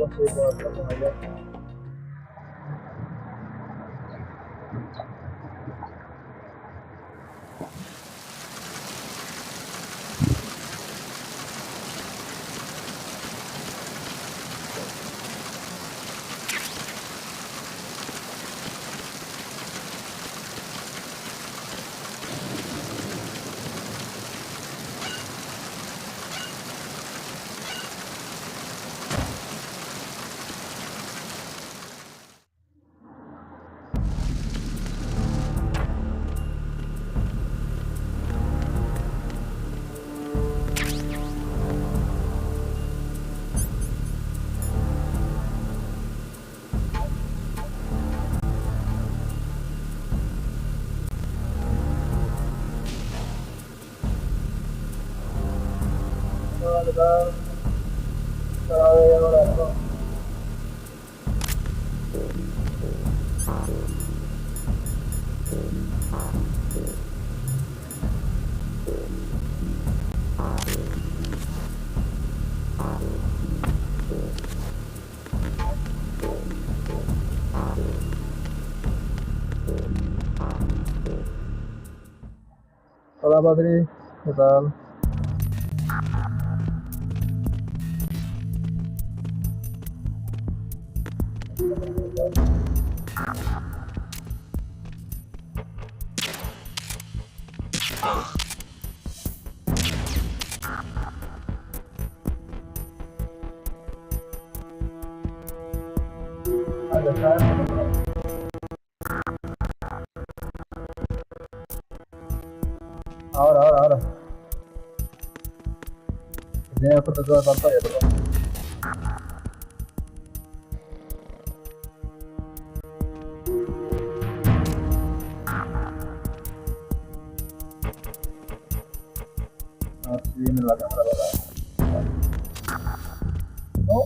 consigo hacer con ella. Kita tarawih orang tu. Hola Padri, ¿qué tal? Ada kan? Ahora. Ini aku tekan pantalla, perdón. Así viene la cámara, ¿verdad? No.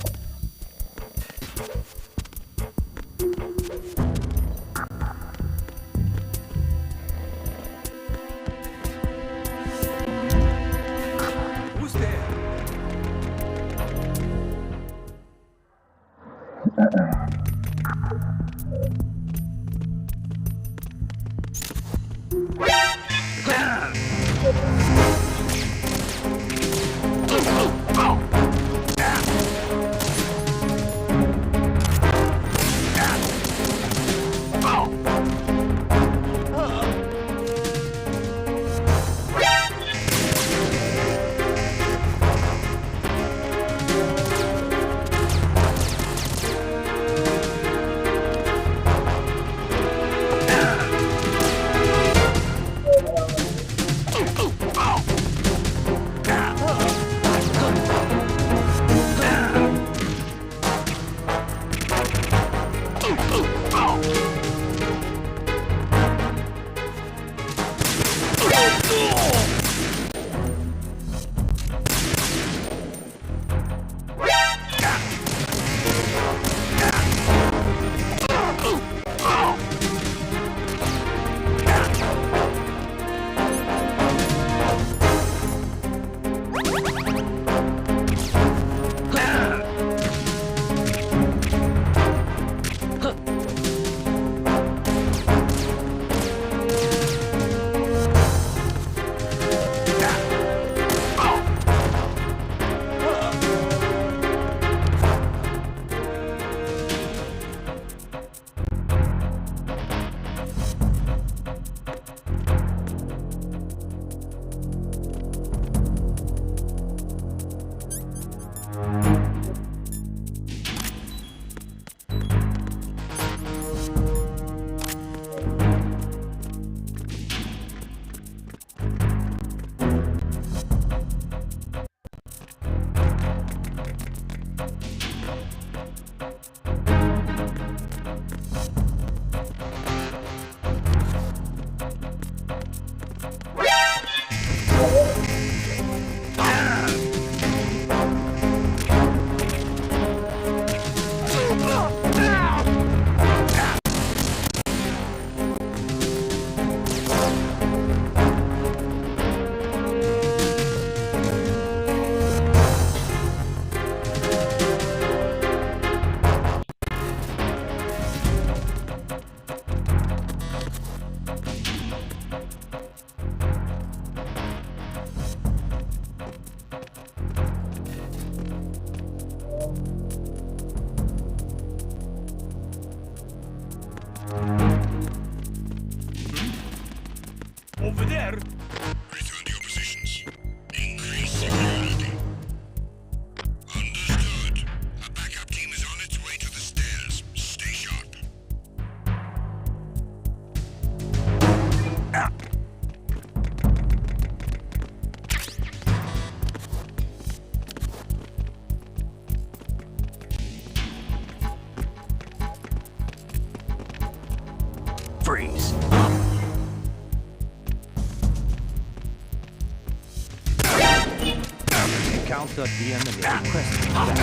Counter the enemy. Request. Acknowledge.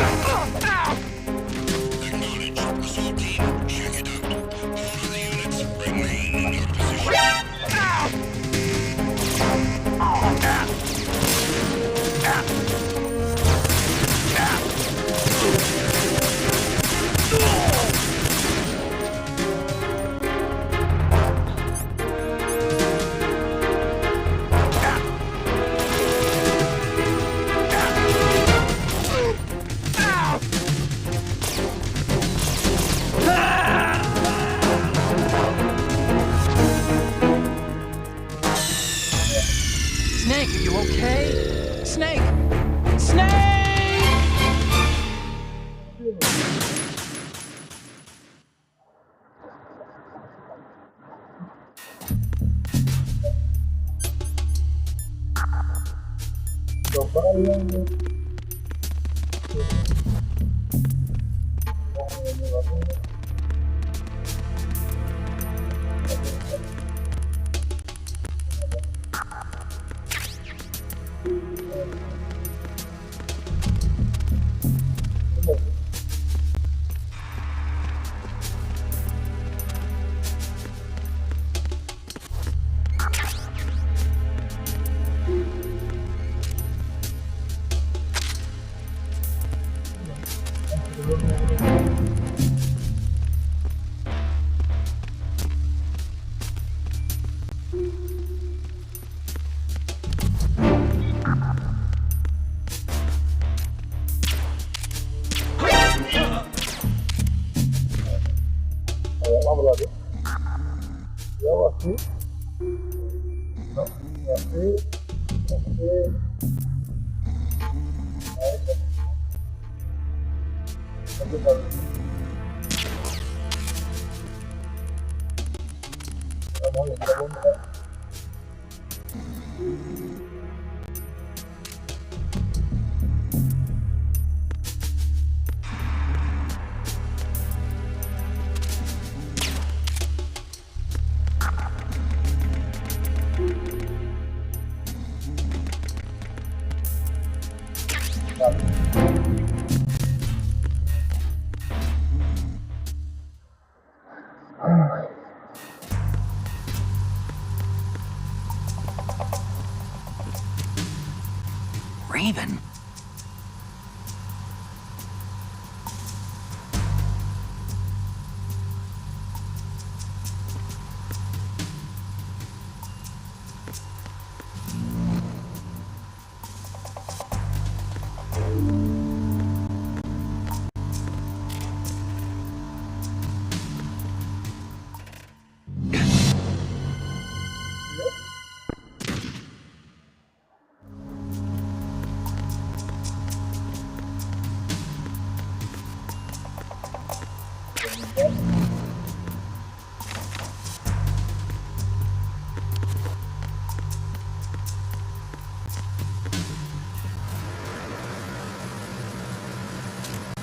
Assault team, check it out. All of the units remain in your position. Snake, are you okay? Snake! Snake! Vamos lá, eu aqui, não, aqui, Raven?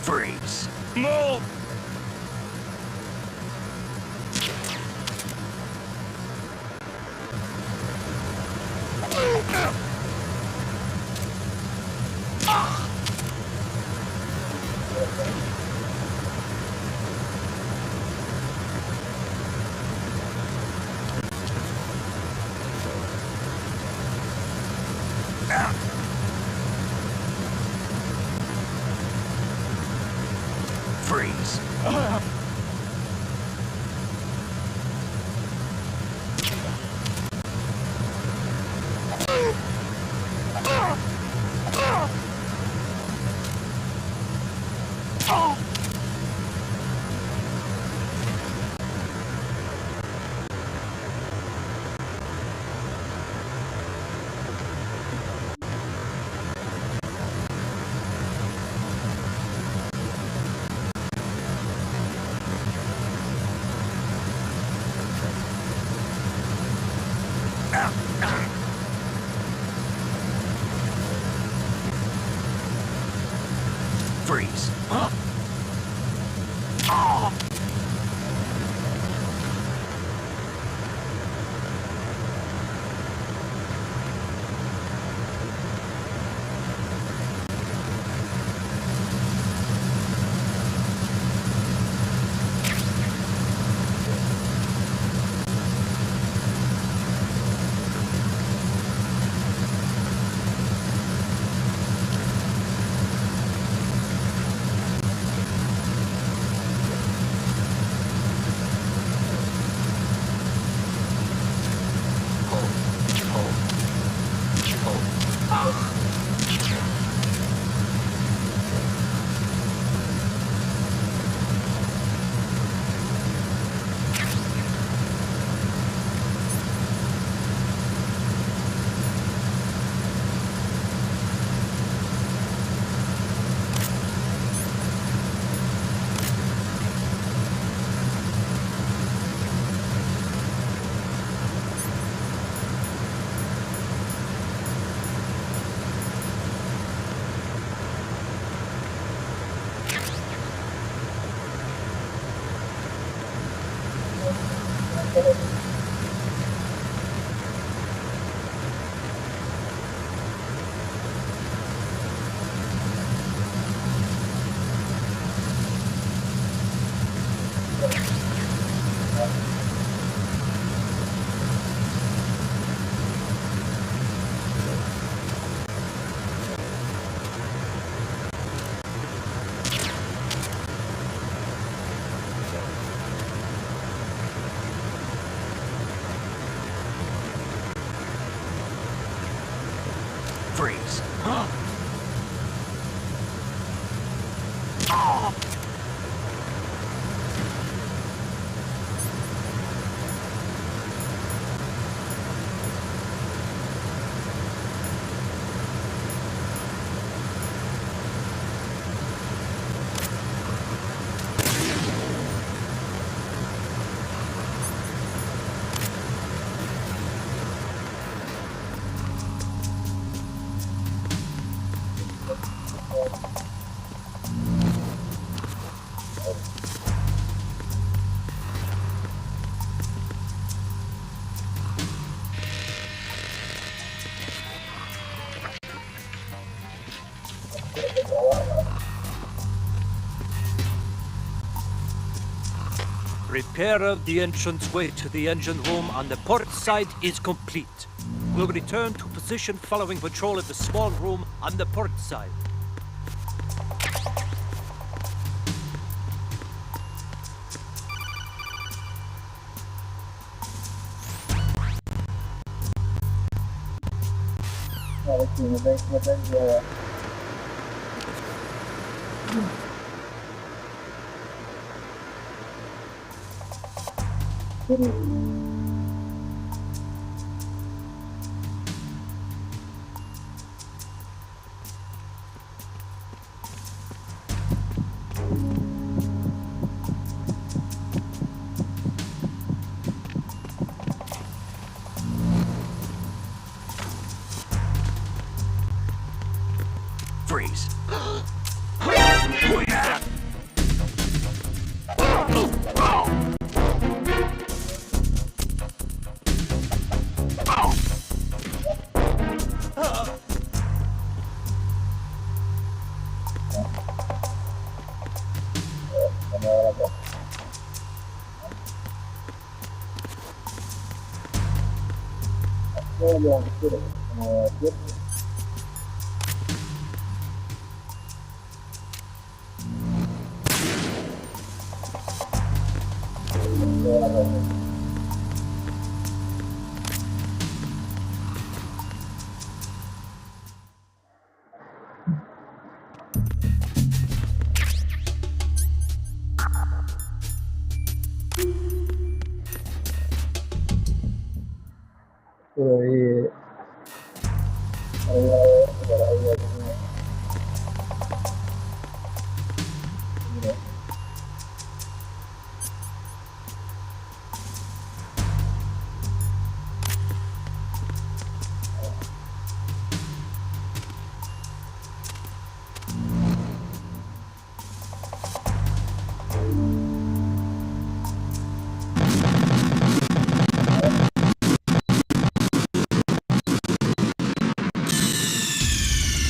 Freeze. Move! Freeze. Freeze. Freeze. Repair of the entranceway to the engine room on the port side is complete. We'll return to position following patrol of the small room on the port side. Freeze. Oh, yeah.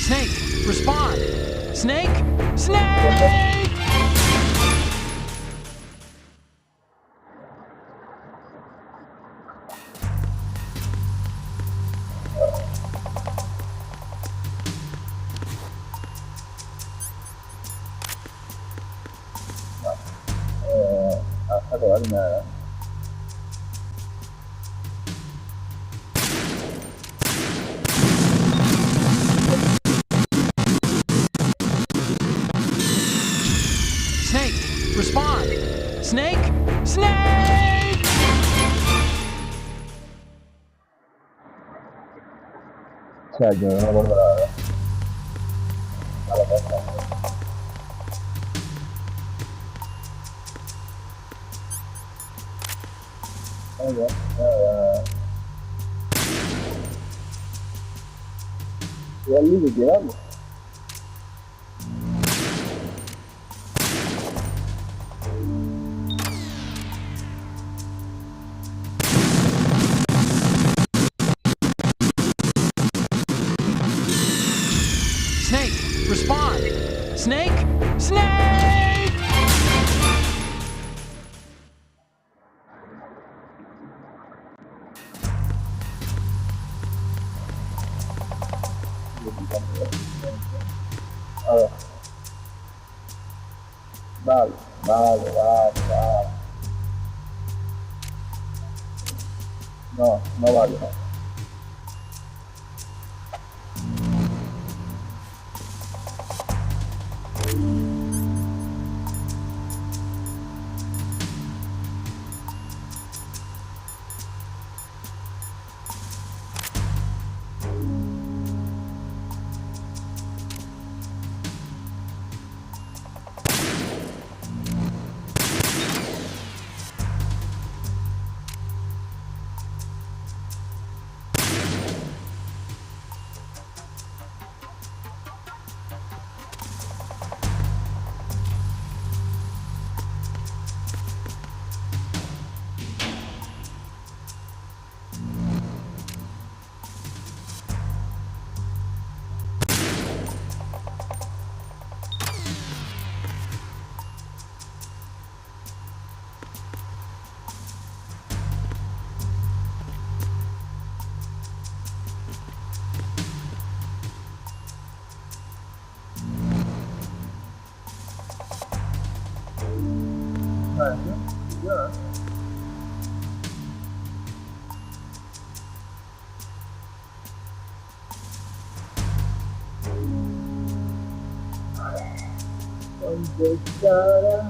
Snake, respond! Snake! Snake! Snake, respond! Snake! Snake! Cioè, non la guardare. E lì vediamo. Snake, respond! Snake! Snake! Allora. Vale, vale, vale, vale. No, no vale, no. Bence güzel. Donde estará?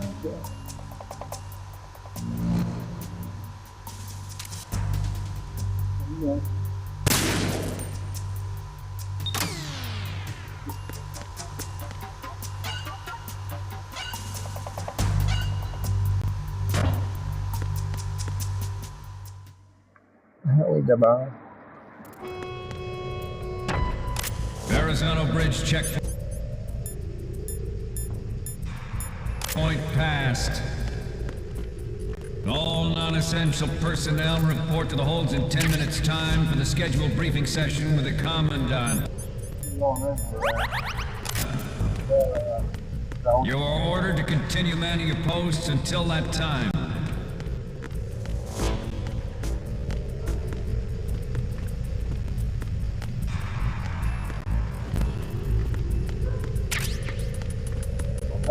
Uy, ba? Arizona Bridge checkpoint passed. All non-essential personnel report to the holds in 10 minutes time for the scheduled briefing session with the Commandant. You are ordered to continue manning your posts until that time.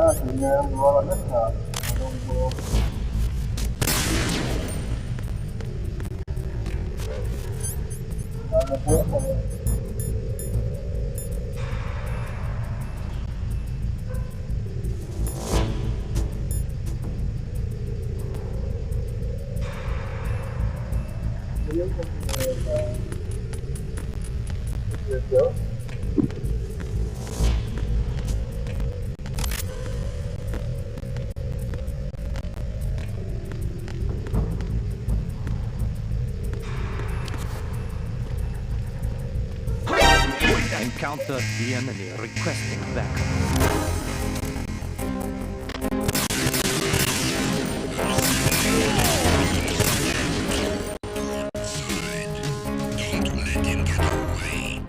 Ah, se viene dando la mesa. No puedo poner. Encounter the enemy requesting backup. Don't let him get away.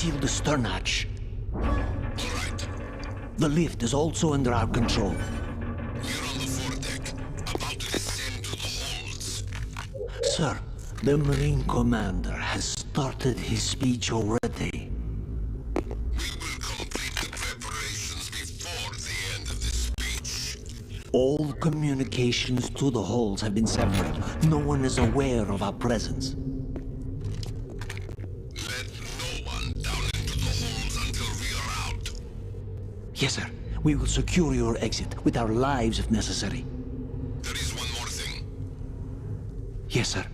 seal the stern hatch. All right. The lift is also under our control. We're on the foredeck, about to descend to the holds. Sir, the Marine Commander has started his speech already. We will complete the preparations before the end of the speech. All communications to the halls have been severed. No one is aware of our presence. Let no one down into the holds until we are out. Yes, sir. We will secure your exit with our lives if necessary. There is one more thing. Yes, sir.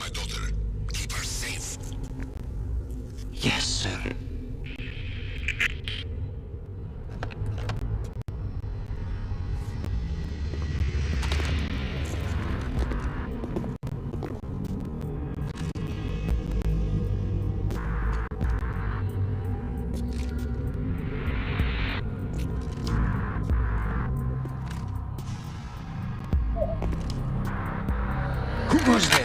My daughter, keep her safe. Yes, sir. Who was there?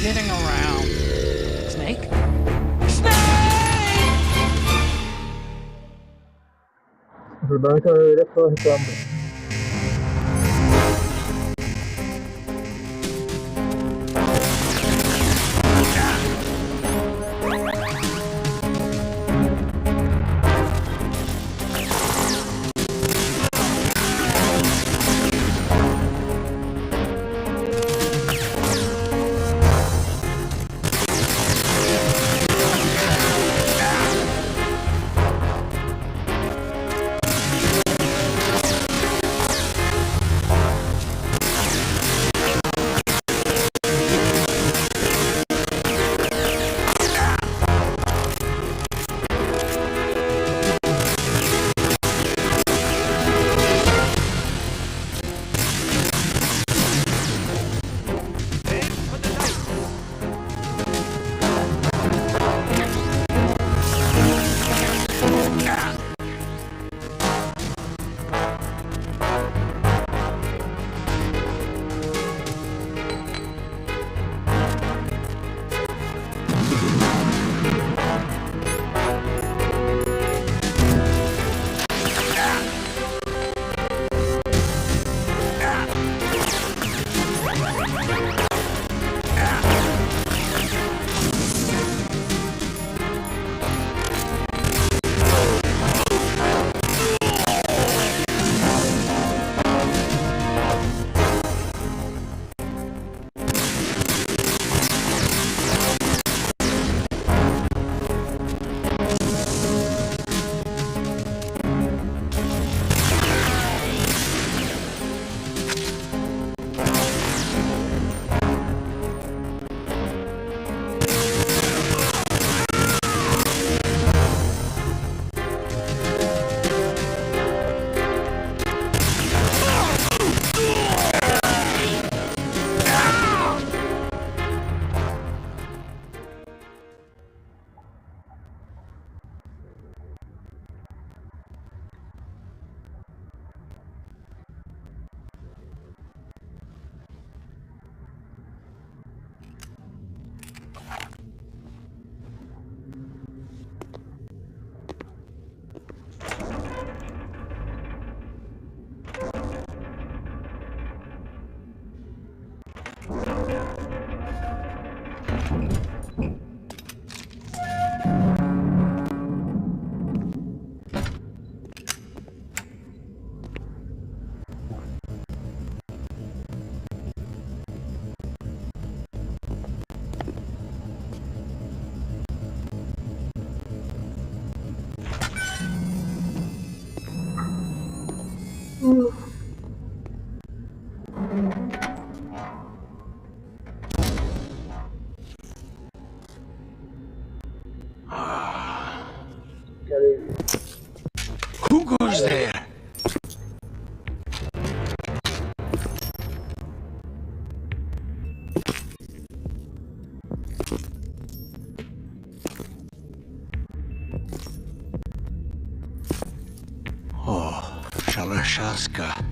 kidding around. Snake? Protagonista de directo es este hombre. Who goes there? Oh, Shalashaska.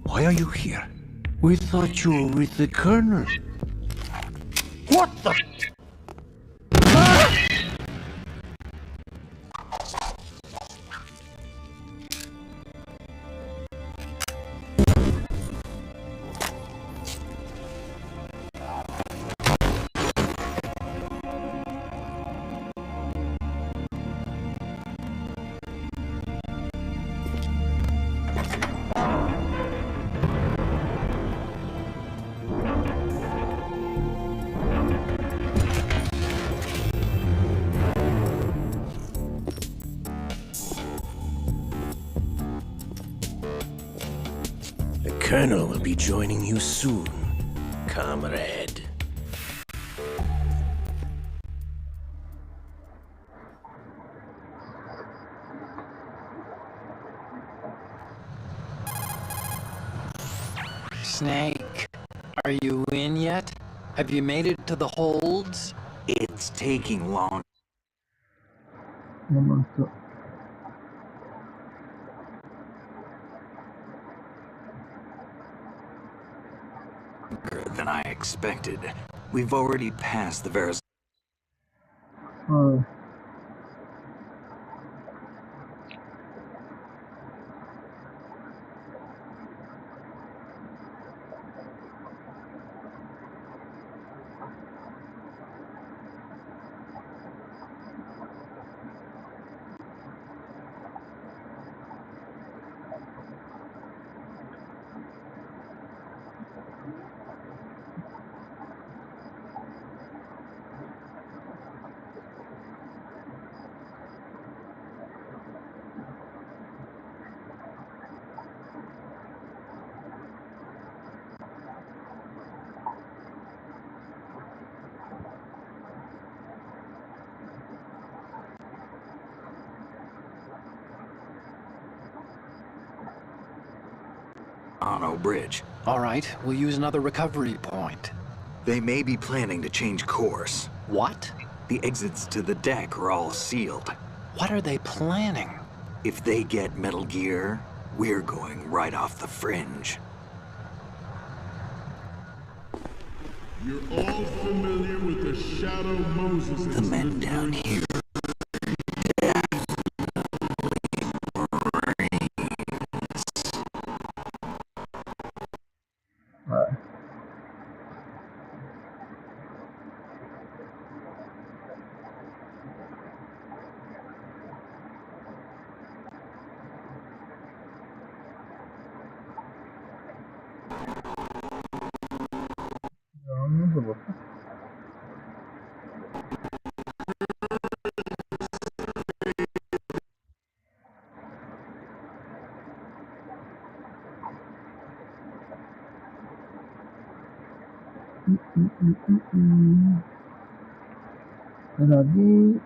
Why are you here? We thought you were with the Colonel. What the? The Colonel will be joining you soon, comrade. Snake, are you in yet? Have you made it to the holds? It's taking longer Momento. than I expected. We've already passed the Veris. Ah, Ano Bridge. All right, we'll use another recovery point. They may be planning to change course. What? The exits to the deck are all sealed. What are they planning? If they get Metal Gear, we're going right off the fringe. You're all familiar with the Shadow Moses. The men down here. ah. Vamos a botar. Lagi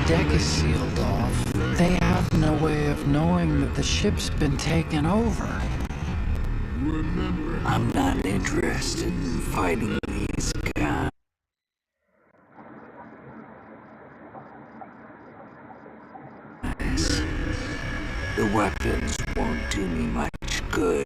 deck is sealed off, they have no way of knowing that the ship's been taken over. Remember, I'm not interested in fighting these guys. The weapons won't do me much good.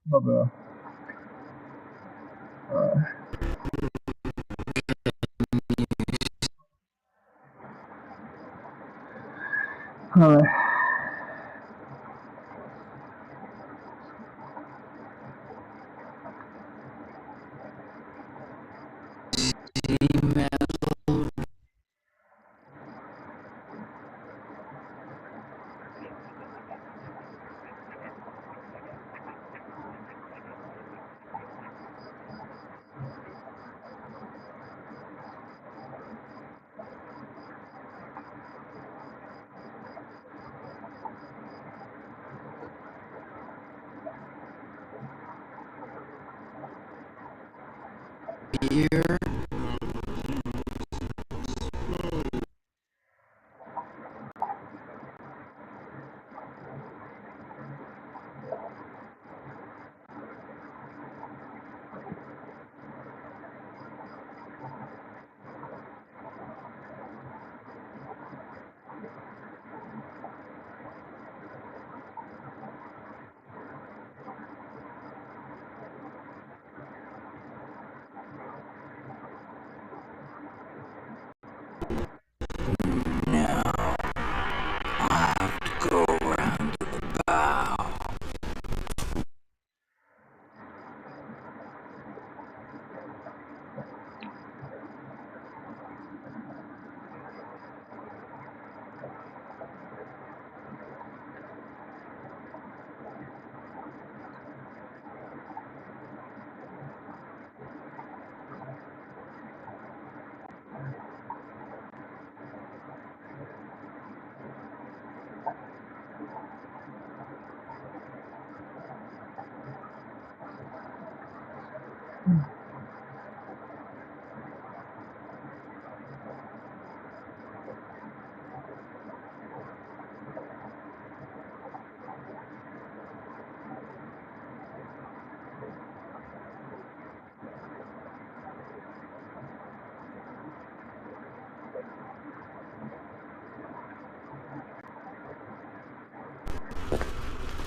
My bad. Alright. Here, Now, I have to go around to the bow.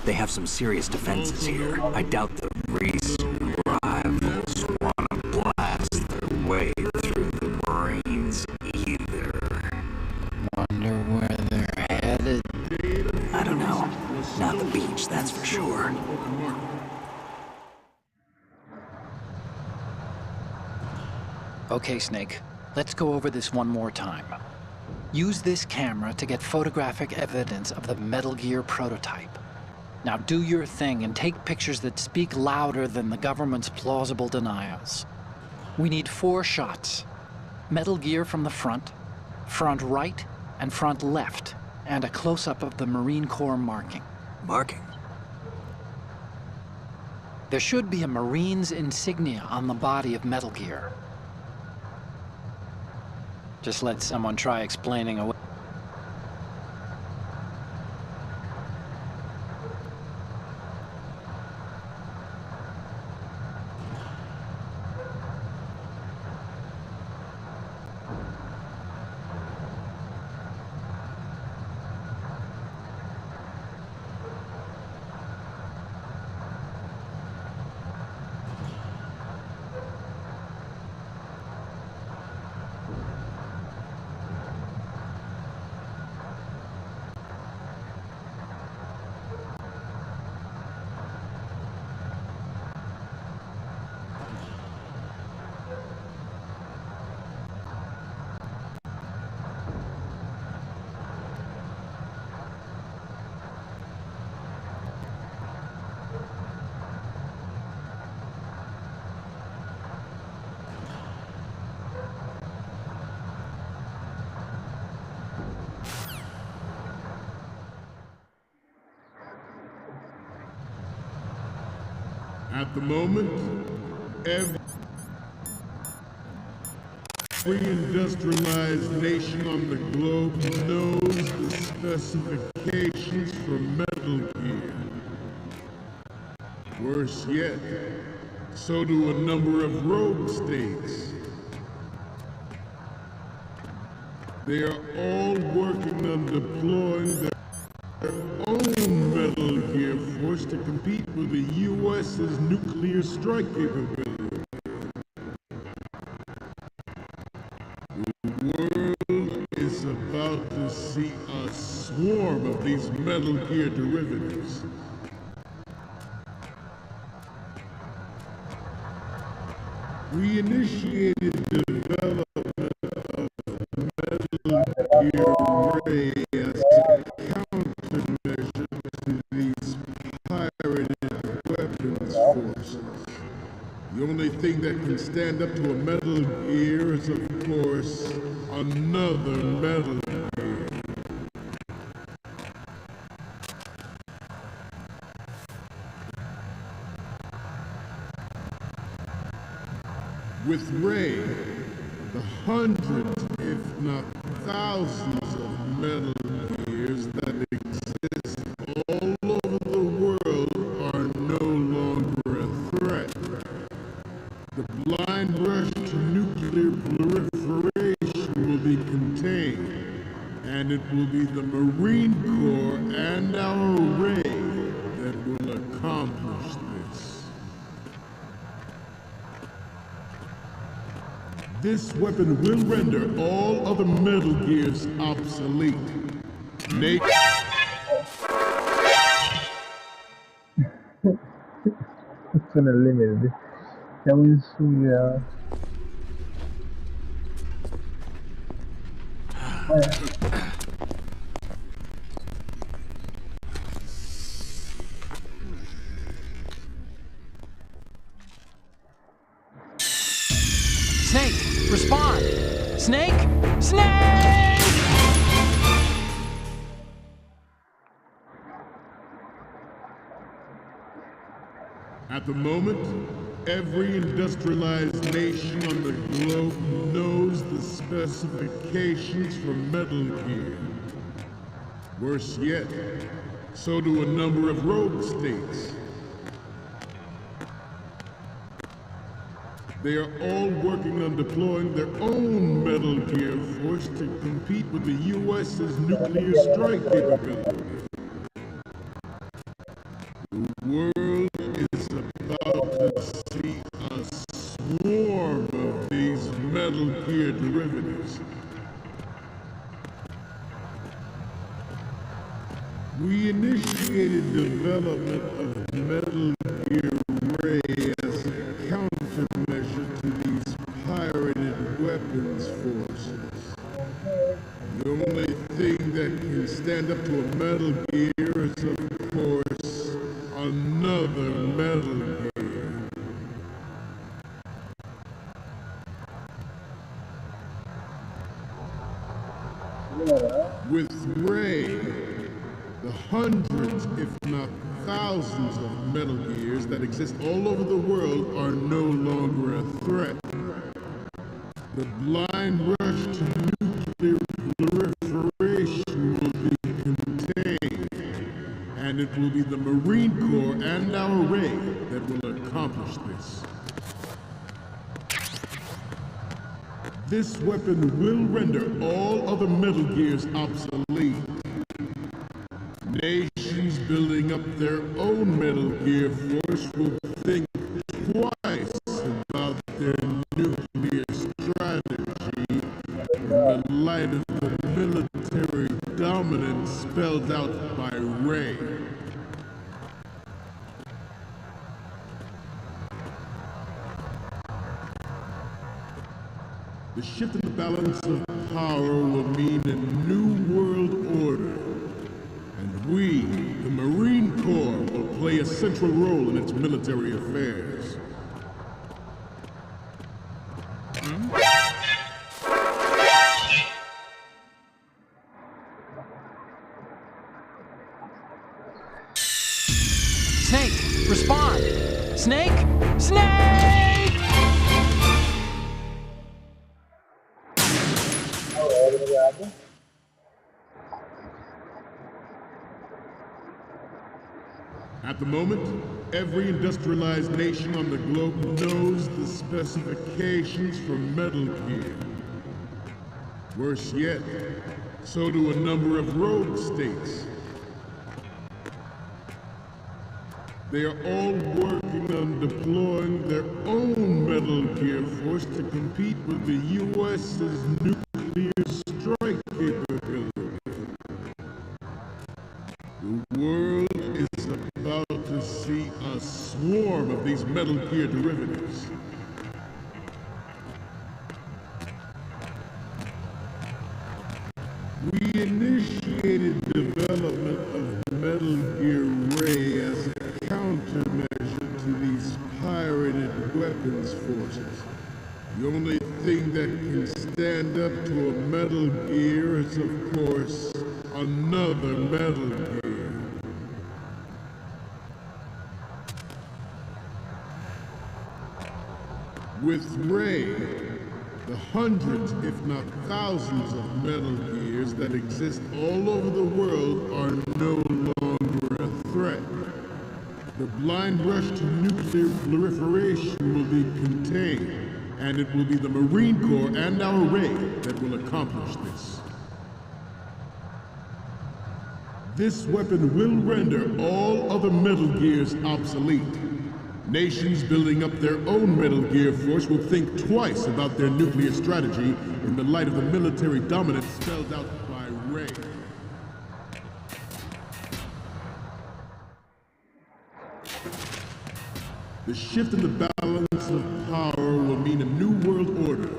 They have some serious defenses here. I doubt the recent arrivals want to blast their way through the Marines either. wonder where they're headed. I don't know. Not the beach, that's for sure. Okay, Snake, let's go over this one more time. Use this camera to get photographic evidence of the Metal Gear prototype. Now do your thing and take pictures that speak louder than the government's plausible denials. We need 4 shots. Metal Gear from the front right, and front left, and a close-up of the Marine Corps marking. Marking? There should be a Marine's insignia on the body of Metal Gear. Just let someone try explaining away. At the moment, every industrialized nation on the globe knows the specifications for Metal Gear. Worse yet, so do a number of rogue states. They are all working on deploying their own Metal Gear force to compete with the U.S.'s nuclear strike capability. The world is about to see a swarm of these Metal Gear derivatives. We initiated development of Metal Gear Ray as a countermeasure to these pirated weapons forces. The only thing that can stand up to a Metal Gear is, of course, another Metal Gear. With Ray, the hundreds, if not thousands, of Metal Gears that exist all over the world are no longer a threat. The blind rush to nuclear proliferation will be contained, and it will be the Marine Corps and our Ray that will accomplish this. This weapon will render all other Metal Gears obsolete. Nate. Sono il limite. Siamo in Suria. Snake, respond! Snake! Snake! At the moment, every industrialized nation on the globe knows the specifications for Metal Gear. Worse yet, so do a number of rogue states. They are all working on deploying their own Metal Gear force to compete with the U.S.'s nuclear strike capability. The world is about to see a swarm of these Metal Gear derivatives. We initiated development of Metal Gear Ray as a countermeasure to these pirated weapons forces. The only thing that can stand up to a Metal Gear is, of course, another Metal Gear. With Ray, the hundreds, if not thousands, of Metal Gears that exist all over the world are no longer a threat. The blind rush to nuclear proliferation will be contained, and it will be the Marine Corps and our Ray that will accomplish this. This weapon will render all other Metal Gears obsolete. Nations building up their own Metal Gear force will think twice about their nuclear strategy in the light of the military dominance spelled out by Ray. The shift in the balance of power will mean a new world order. And we, the Marine Corps, will play a central role in its military affairs. Snake, respond! Snake? Snake! At the moment, every industrialized nation on the globe knows the specifications for Metal Gear. Worse yet, so do a number of rogue states. They are all working on deploying their own Metal Gear Force to compete with the U.S.'s nuclear strike capability. The world is about to see a swarm of these Metal Gear derivatives. We initiated development of Metal Gear Ray as a countermeasure to these pirated weapons forces. The only thing that can stand up to a Metal Gear is, of course, another Metal Gear. With Ray, the hundreds, if not thousands, of Metal Gears that exist all over the world are no longer a threat. The blind rush to nuclear proliferation will be contained, and it will be the Marine Corps and our Ray that will accomplish this. This weapon will render all other Metal Gears obsolete. Nations building up their own Metal Gear Force will think twice about their nuclear strategy in the light of the military dominance spelled out by Ray. The shift in the balance of power will mean a new world order,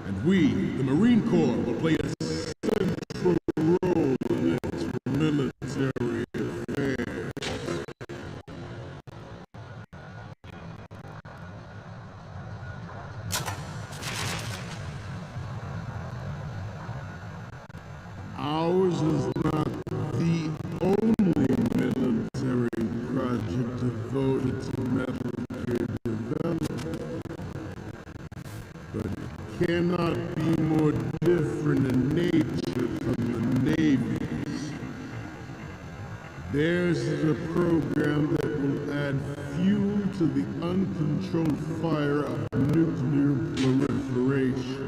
and we, the Marine Corps, will play a central role in its military affairs. Ours is not the only military project devoted to Metal Gear development, but it cannot be more different in nature from the Navy's. Theirs is a program that will add fuel to the uncontrolled fire of nuclear proliferation.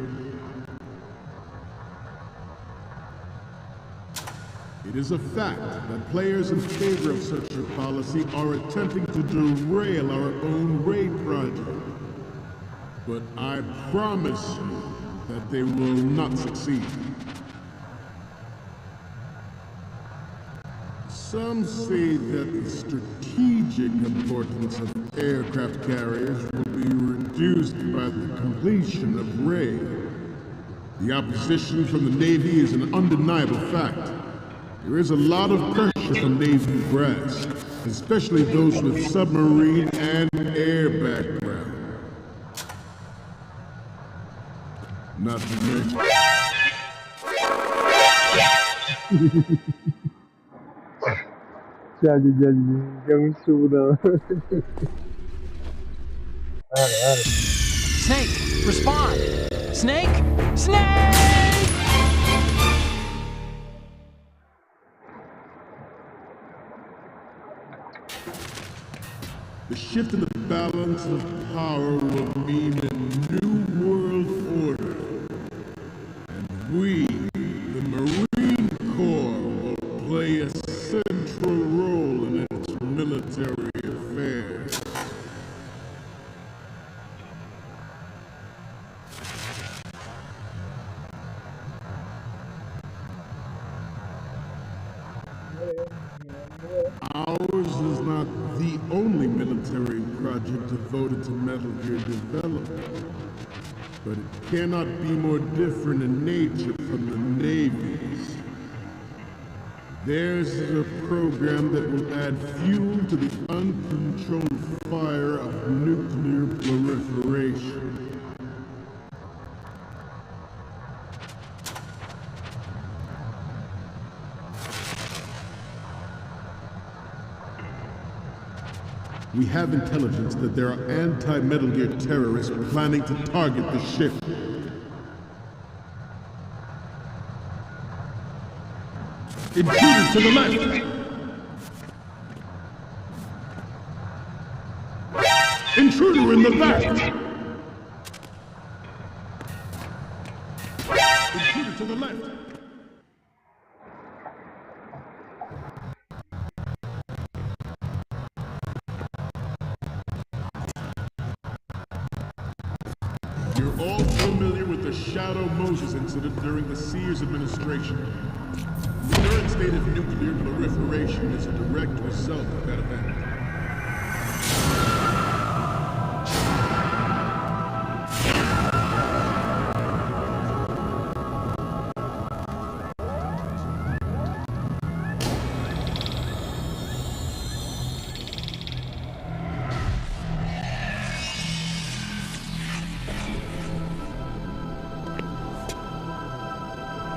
It is a fact that players in favor of such a policy are attempting to derail our own Ray project. But I promise you that they will not succeed. Some say that the strategic importance of aircraft carriers will be reduced by the completion of Ray. The opposition from the Navy is an undeniable fact. There is a lot of pressure from Navy brass, especially those with submarine and air background. Not to mention... Jadi yang sudah. Ada. Snake, respond! Snake? Snake! The shift in the balance of power will mean a new world order. And we, the Marine Corps, will play a central role in its military affairs. Ours is not the only military project devoted to Metal Gear development, but it cannot be more different in nature from the Navy's. Theirs is a program that will add fuel to the uncontrolled fire of nuclear proliferation. We have intelligence that there are anti-Metal Gear terrorists planning to target the ship. Intruder to the left! Intruder in the back! Intruder to the left! You're all familiar with the Shadow Moses incident during the Sears administration. The current state of nuclear proliferation is a direct result of that event.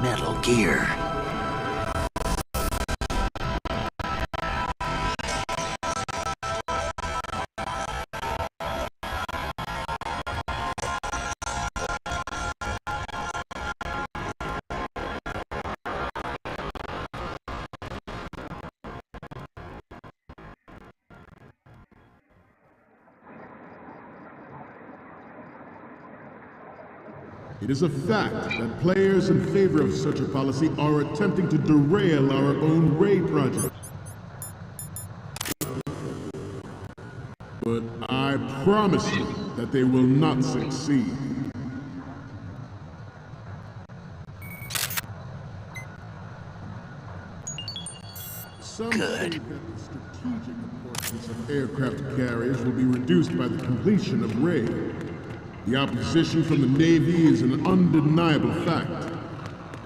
Metal Gear. It is a fact that players in favor of such a policy are attempting to derail our own Ray project. But I promise you that they will not succeed. Some think that the strategic importance of aircraft carriers will be reduced by the completion of Ray. The opposition from the Navy is an undeniable fact.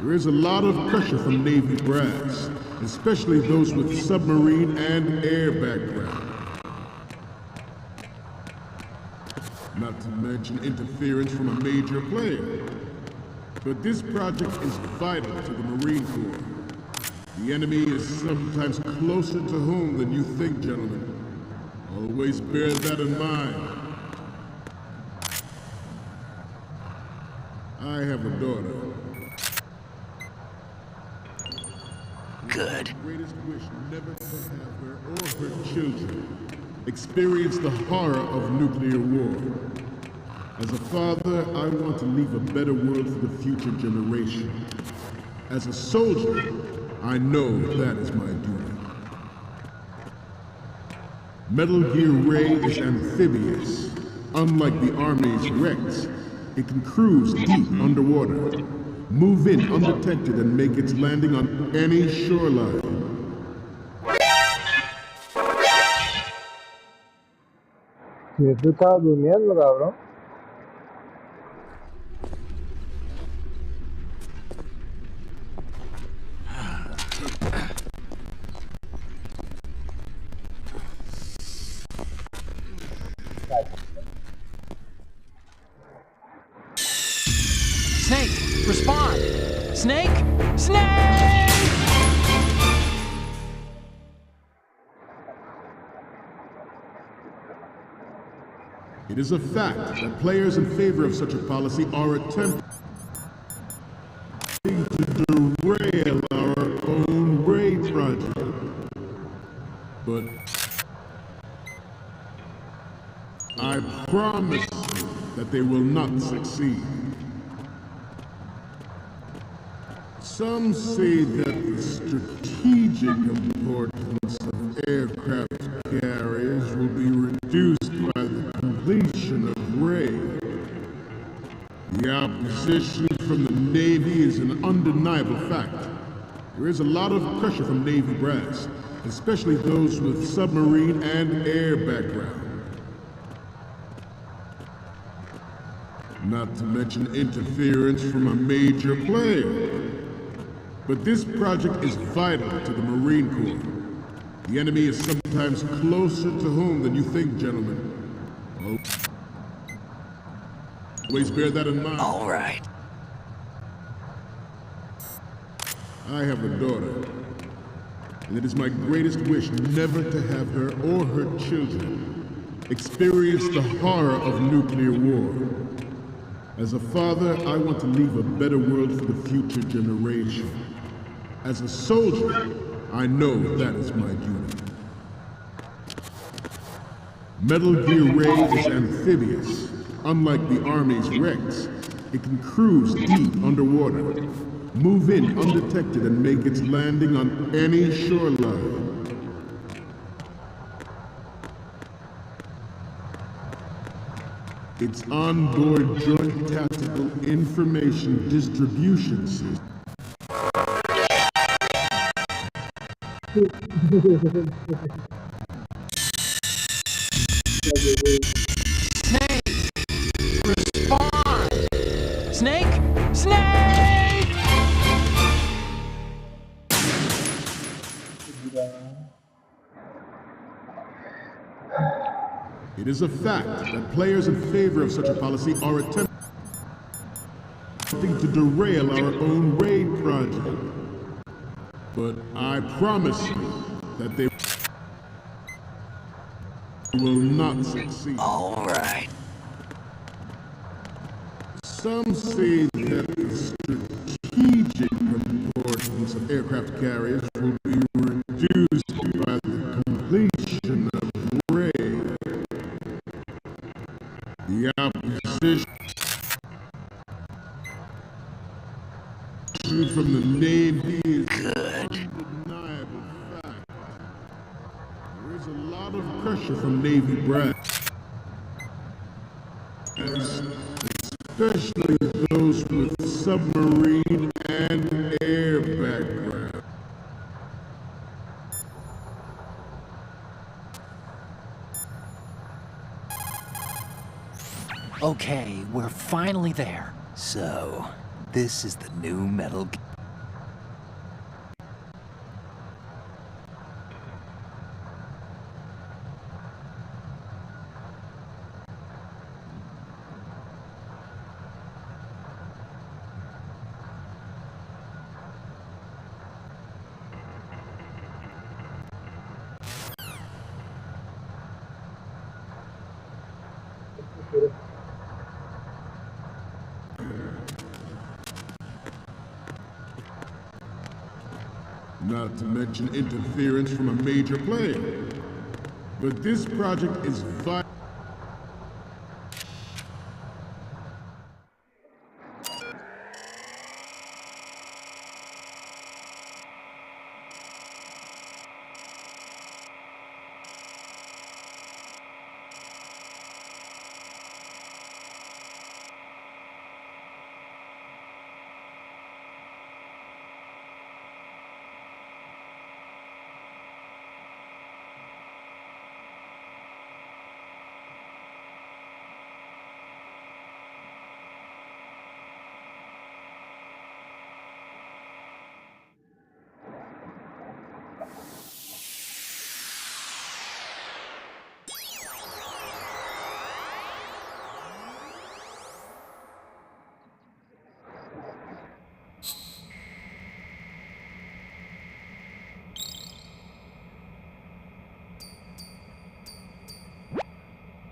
There is a lot of pressure from Navy brass, especially those with submarine and air background. Not to mention interference from a major player. But this project is vital to the Marine Corps. The enemy is sometimes closer to home than you think, gentlemen. Always bear that in mind. I have a daughter. Good. Greatest wish never to have her or her children experience the horror of nuclear war. As a father, I want to leave a better world for the future generation. As a soldier, I know that is my duty. Metal Gear Ray is amphibious. Unlike the Army's Rex, it can cruise deep underwater, move in undetected, and make its landing on any shoreline. Si tú estabas durmiendo, cabrón. Snake, respond! Snake? Snake! It is a fact that players in favor of such a policy are attempting to derail our own Ray project. But I promise you that they will not succeed. Some say that the strategic importance of aircraft carriers will be reduced by the completion of Ray. The opposition from the Navy is an undeniable fact. There is a lot of pressure from Navy brass, especially those with submarine and air background. Not to mention interference from a major player. But this project is vital to the Marine Corps. The enemy is sometimes closer to home than you think, gentlemen. Always bear that in mind. All right. I have a daughter, and it is my greatest wish never to have her or her children experienced the horror of nuclear war. As a father, I want to leave a better world for the future generation. As a soldier, I know that is my duty. Metal Gear Ray is amphibious. Unlike the Army's Rex, it can cruise deep underwater, move in undetected, and make its landing on any shoreline. Its onboard joint tactical information distribution system. Snake! Respond! Snake! Snake! It is a fact that players in favor of such a policy are attempting to derail our own raid project. But I promise you that they will not succeed. All right. Some say that the strategic importance of aircraft carriers will be reduced by the completion of raid. The opposition from the Navy is an undeniable fact. There is a lot of pressure from Navy brass, especially those with submarine and air background. Okay, we're finally there. So, this is the new Metal Gear. Not to mention interference from a major player. But this project is vital.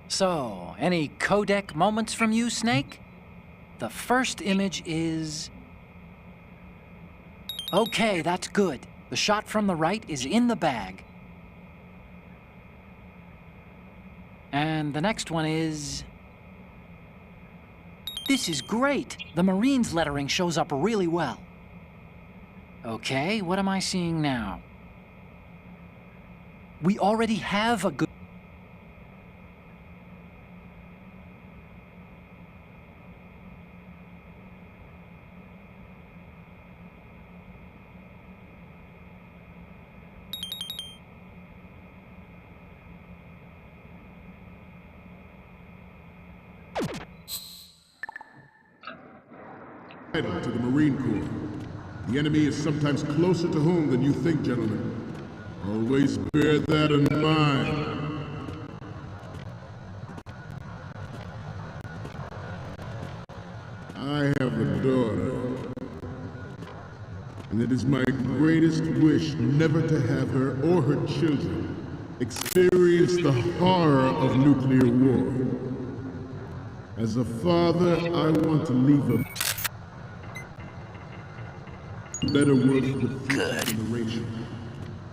So, any codec moments from you, Snake? The first image is... Okay, that's good. The shot from the right is in the bag. And the next one is... This is great! The Marines lettering shows up really well. Okay, what am I seeing now? We already have a good... To the Marine Corps. The enemy is sometimes closer to home than you think, gentlemen. Always bear that in mind. I have a daughter, and it is my greatest wish never to have her or her children experienced the horror of nuclear war. As a father, I want to leave a better world for the future generation.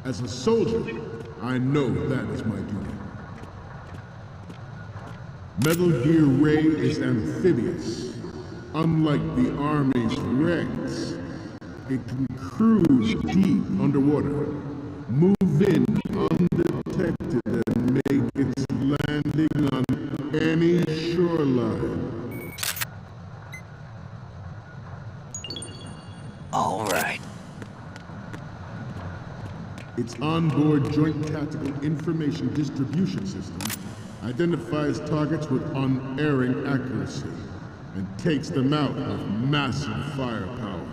As a soldier, I know that is my duty. Metal Gear Ray is amphibious. Unlike the Army's Rex, it can cruise deep underwater, move in undetected, and make its landing on any shoreline. All right. Its onboard Joint Tactical Information Distribution System identifies targets with unerring accuracy and takes them out with massive firepower.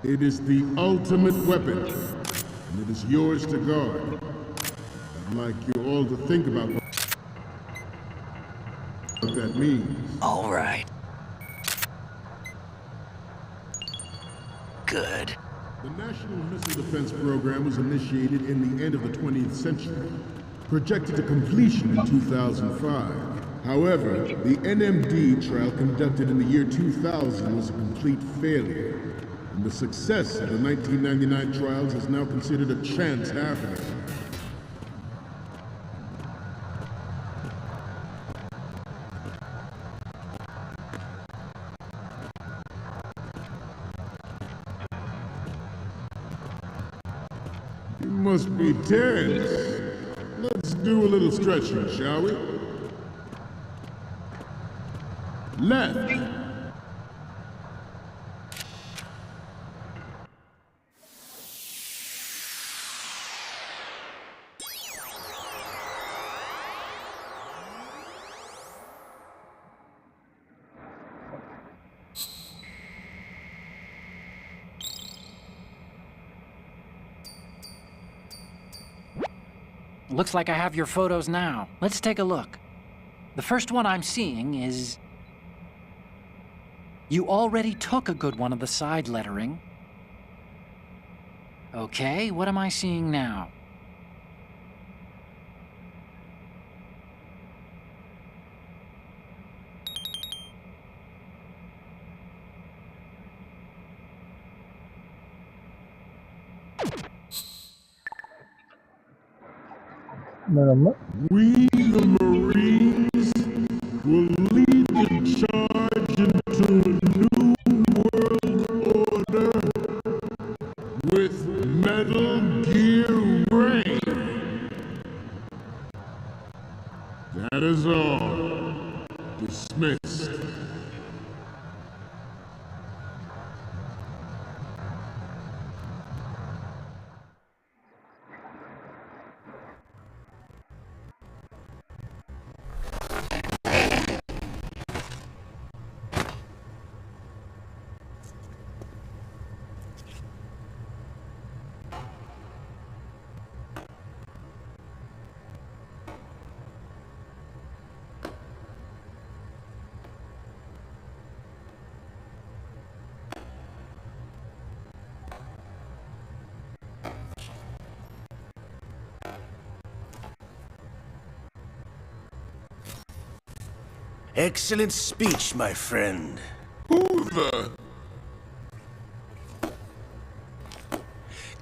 It is the ultimate weapon, and it is yours to guard. I'd like you all to think about what that means. All right. Good. The National Missile Defense Program was initiated in the end of the 20th century, projected to completion in 2005. However, the NMD trial conducted in the year 2000 was a complete failure, and the success of the 1999 trials is now considered a chance happening. You must be tense. Let's do a little stretching, shall we? Left. Looks like I have your photos now. Let's take a look. The first one I'm seeing is... You already took a good one of the side lettering. Okay, what am I seeing now? Merhaba. We, the Marines, will lead the charge into a new world order with Metal Gear Ray. That is all. Dismissed. Excellent speech, my friend. Who the...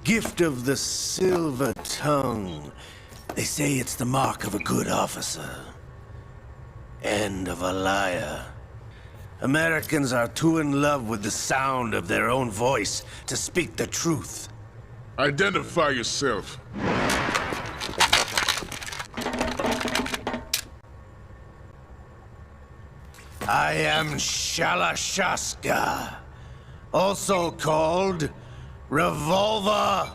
Gift of the silver tongue. They say it's the mark of a good officer. And of a liar. Americans are too in love with the sound of their own voice to speak the truth. Identify yourself. I am Shalashaska, also called Revolver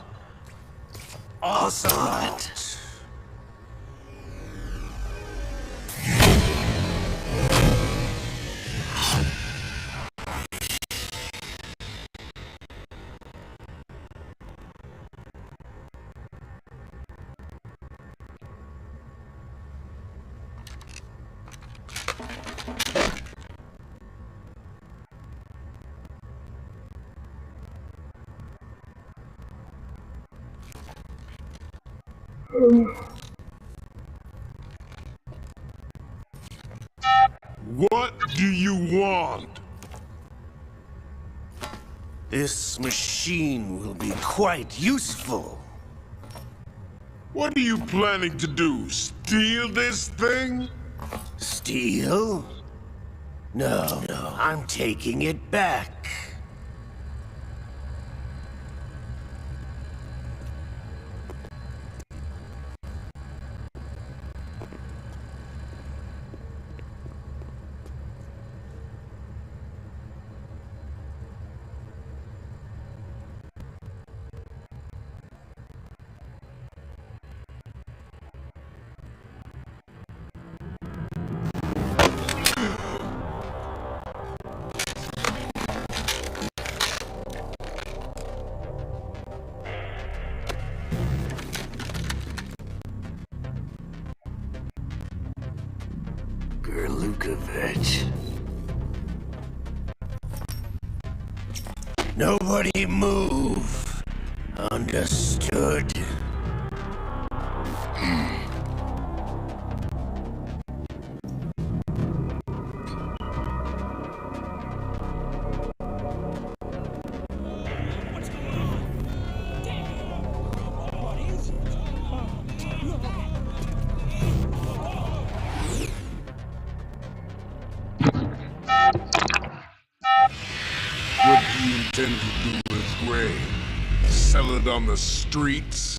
Ocelot. What do you want? This machine will be quite useful. What are you planning to do? Steal this thing? Steal? No, I'm taking it back. Lukovich. Nobody move. Understood? What do you intend to do with Ray? Sell it on the streets?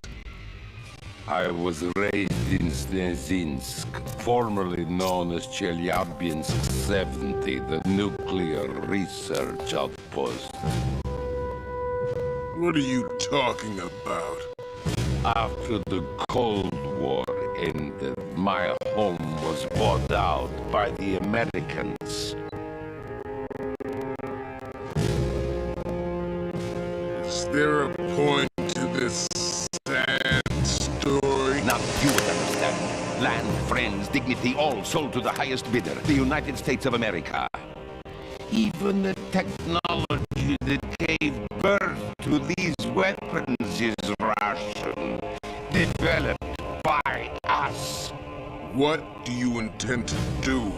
I was raised in Snezinsk, formerly known as Chelyabinsk 70, the nuclear research outpost. What are you talking about? After the Cold War ended, my home was bought out by the Americans. Is there a point to this sad story? Now you would understand. Land, friends, dignity, all sold to the highest bidder, the United States of America. Even the technology that gave birth to these weapons is Russian, developed by us. What do you intend to do?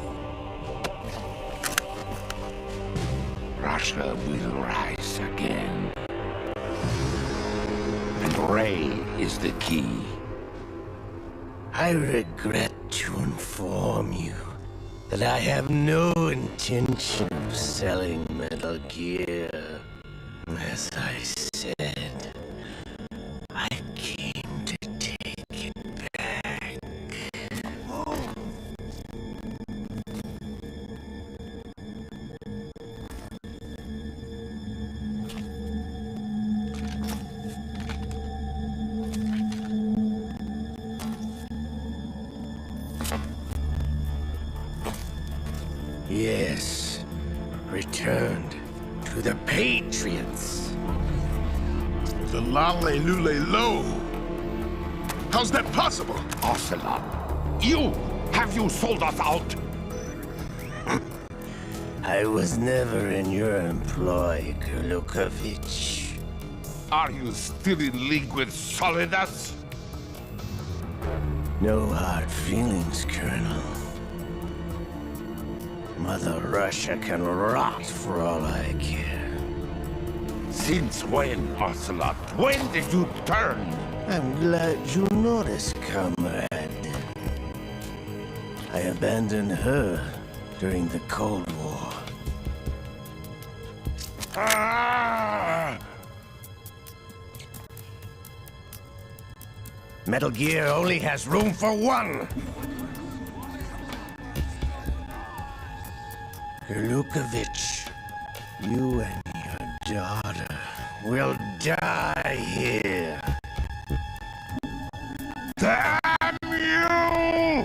Russia will rise again. And Ray is the key. I regret to inform you that I have no intention of selling Metal Gear. As I said, I came to take it back. Yes, returned to the Patriots. The Lale Lule Lo? How's that possible? Ocelot, have you sold us out? I was never in your employ, Lukovich. Are you still in league with Solidas? No hard feelings, Colonel. Mother Russia can rot for all I care. Since when, Ocelot? When did you turn? I'm glad you noticed, comrade. I abandoned her during the Cold War. Ah! Metal Gear only has room for one! Lukovich, you and your daughter will die here. Damn you!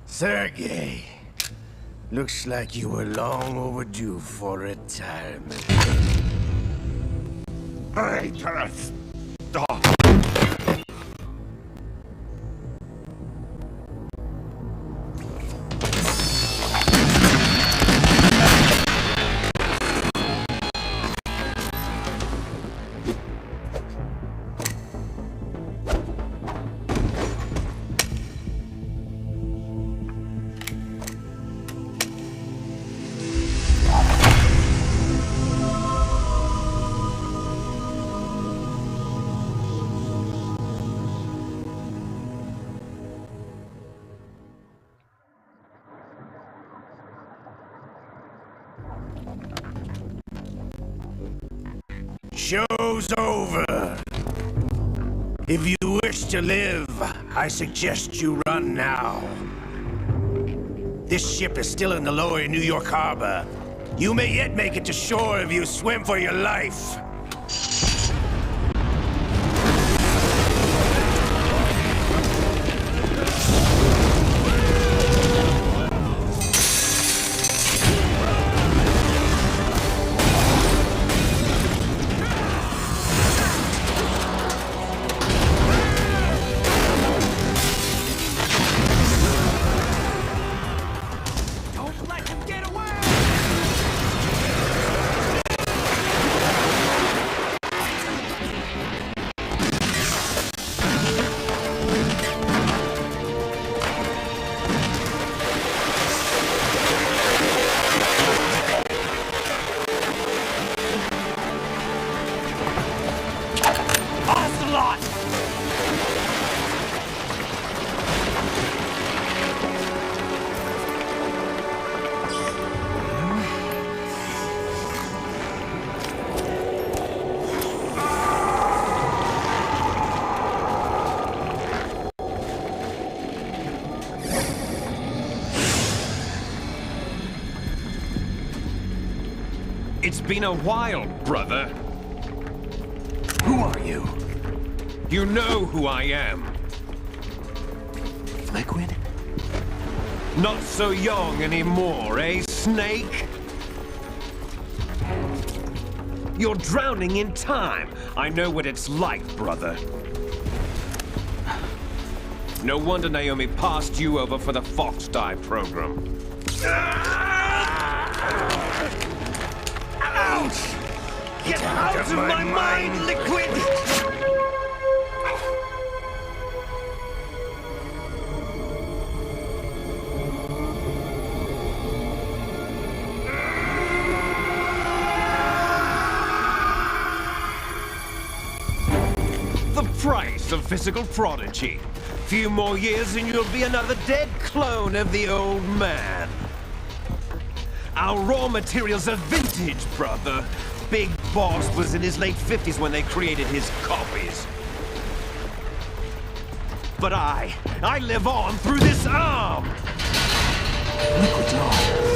Sergei, looks like you were long overdue for retirement. Traitorous! Show's over. If you wish to live, I suggest you run now. This ship is still in the lower New York harbor. You may yet make it to shore if you swim for your life. It's been a while, brother. Who are you? You know who I am. Liquid? Not so young anymore, eh, Snake? You're drowning in time. I know what it's like, brother. No wonder Naomi passed you over for the Fox Die program. Ouch! Get out of my mind, Liquid! The price of physical prodigy. Few more years and you'll be another dead clone of the old man. Our raw materials are vintage, brother. Big Boss was in his late 50s when they created his copies. But I live on through this arm! Liquid's on.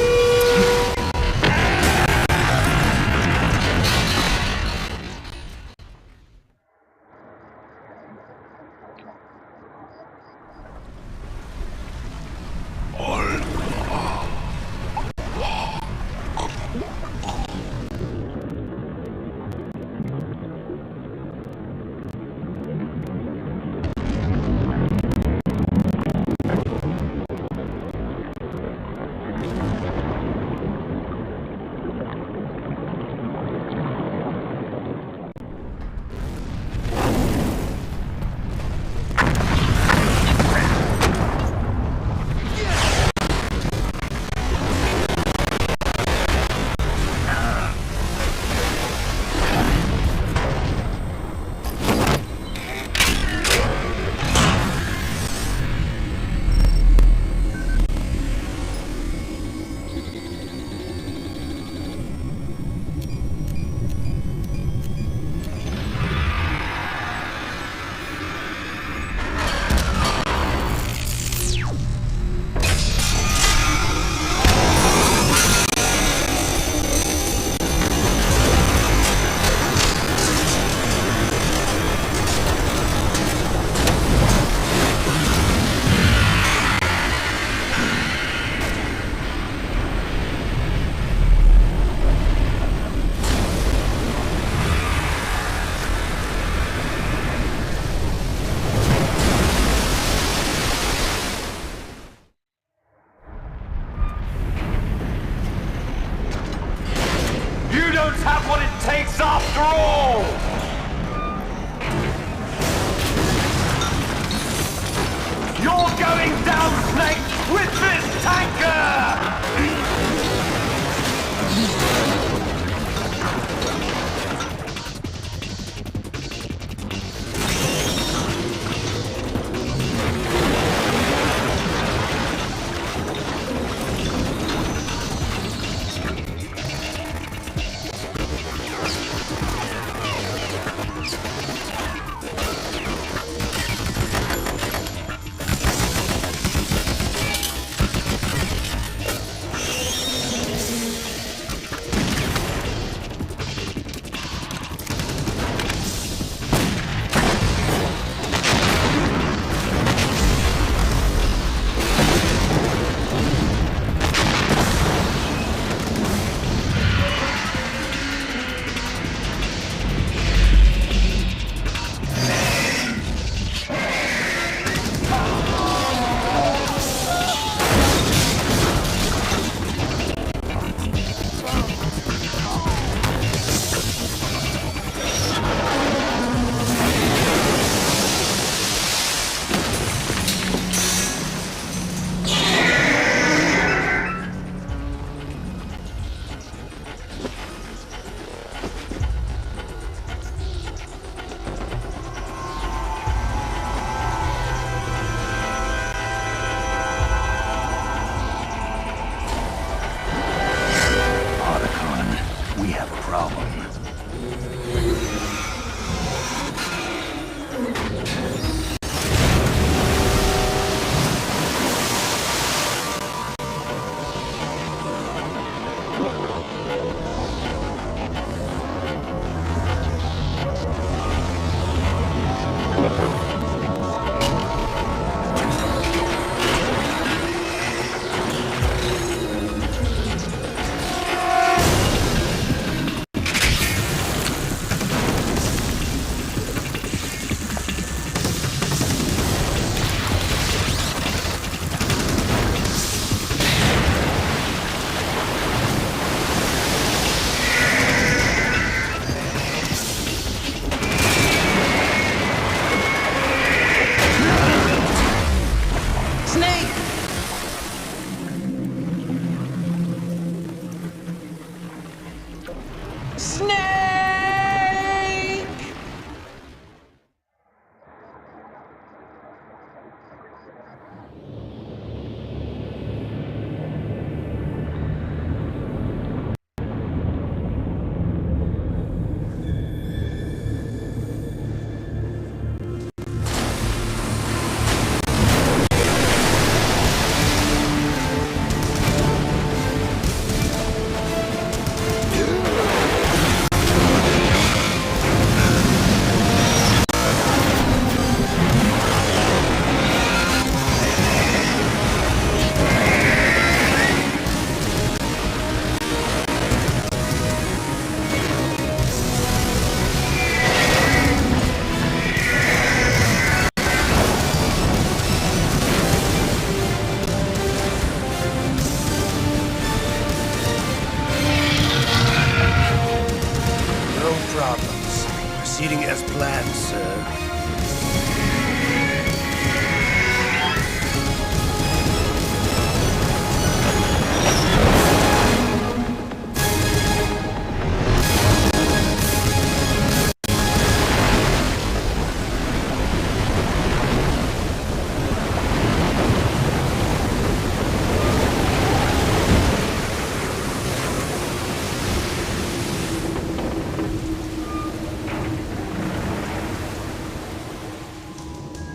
proceeding as planned, sir.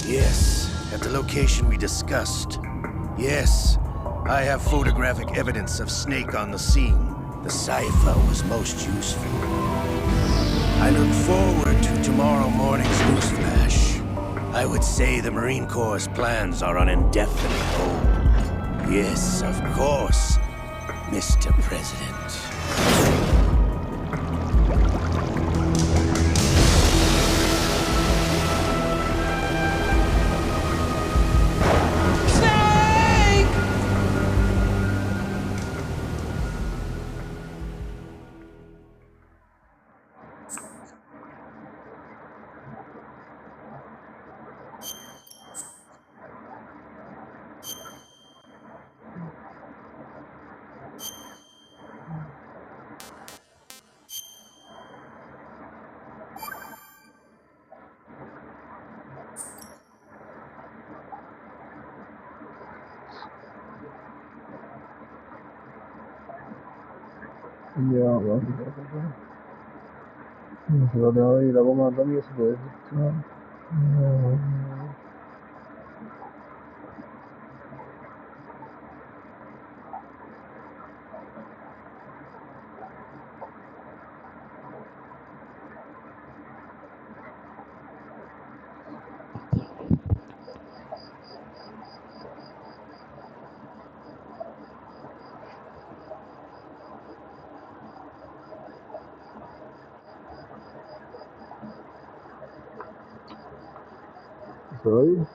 Yes, at the location we discussed. Yes, I have photographic evidence of Snake on the scene. The cipher was most useful. I look forward to tomorrow morning's newsflash. I would say the Marine Corps' plans are on indefinite hold. Yes, of course, Mr. President. Ya Allah. Se lo tengo que ir a comer también, se puede decir. ¿Se va a ir?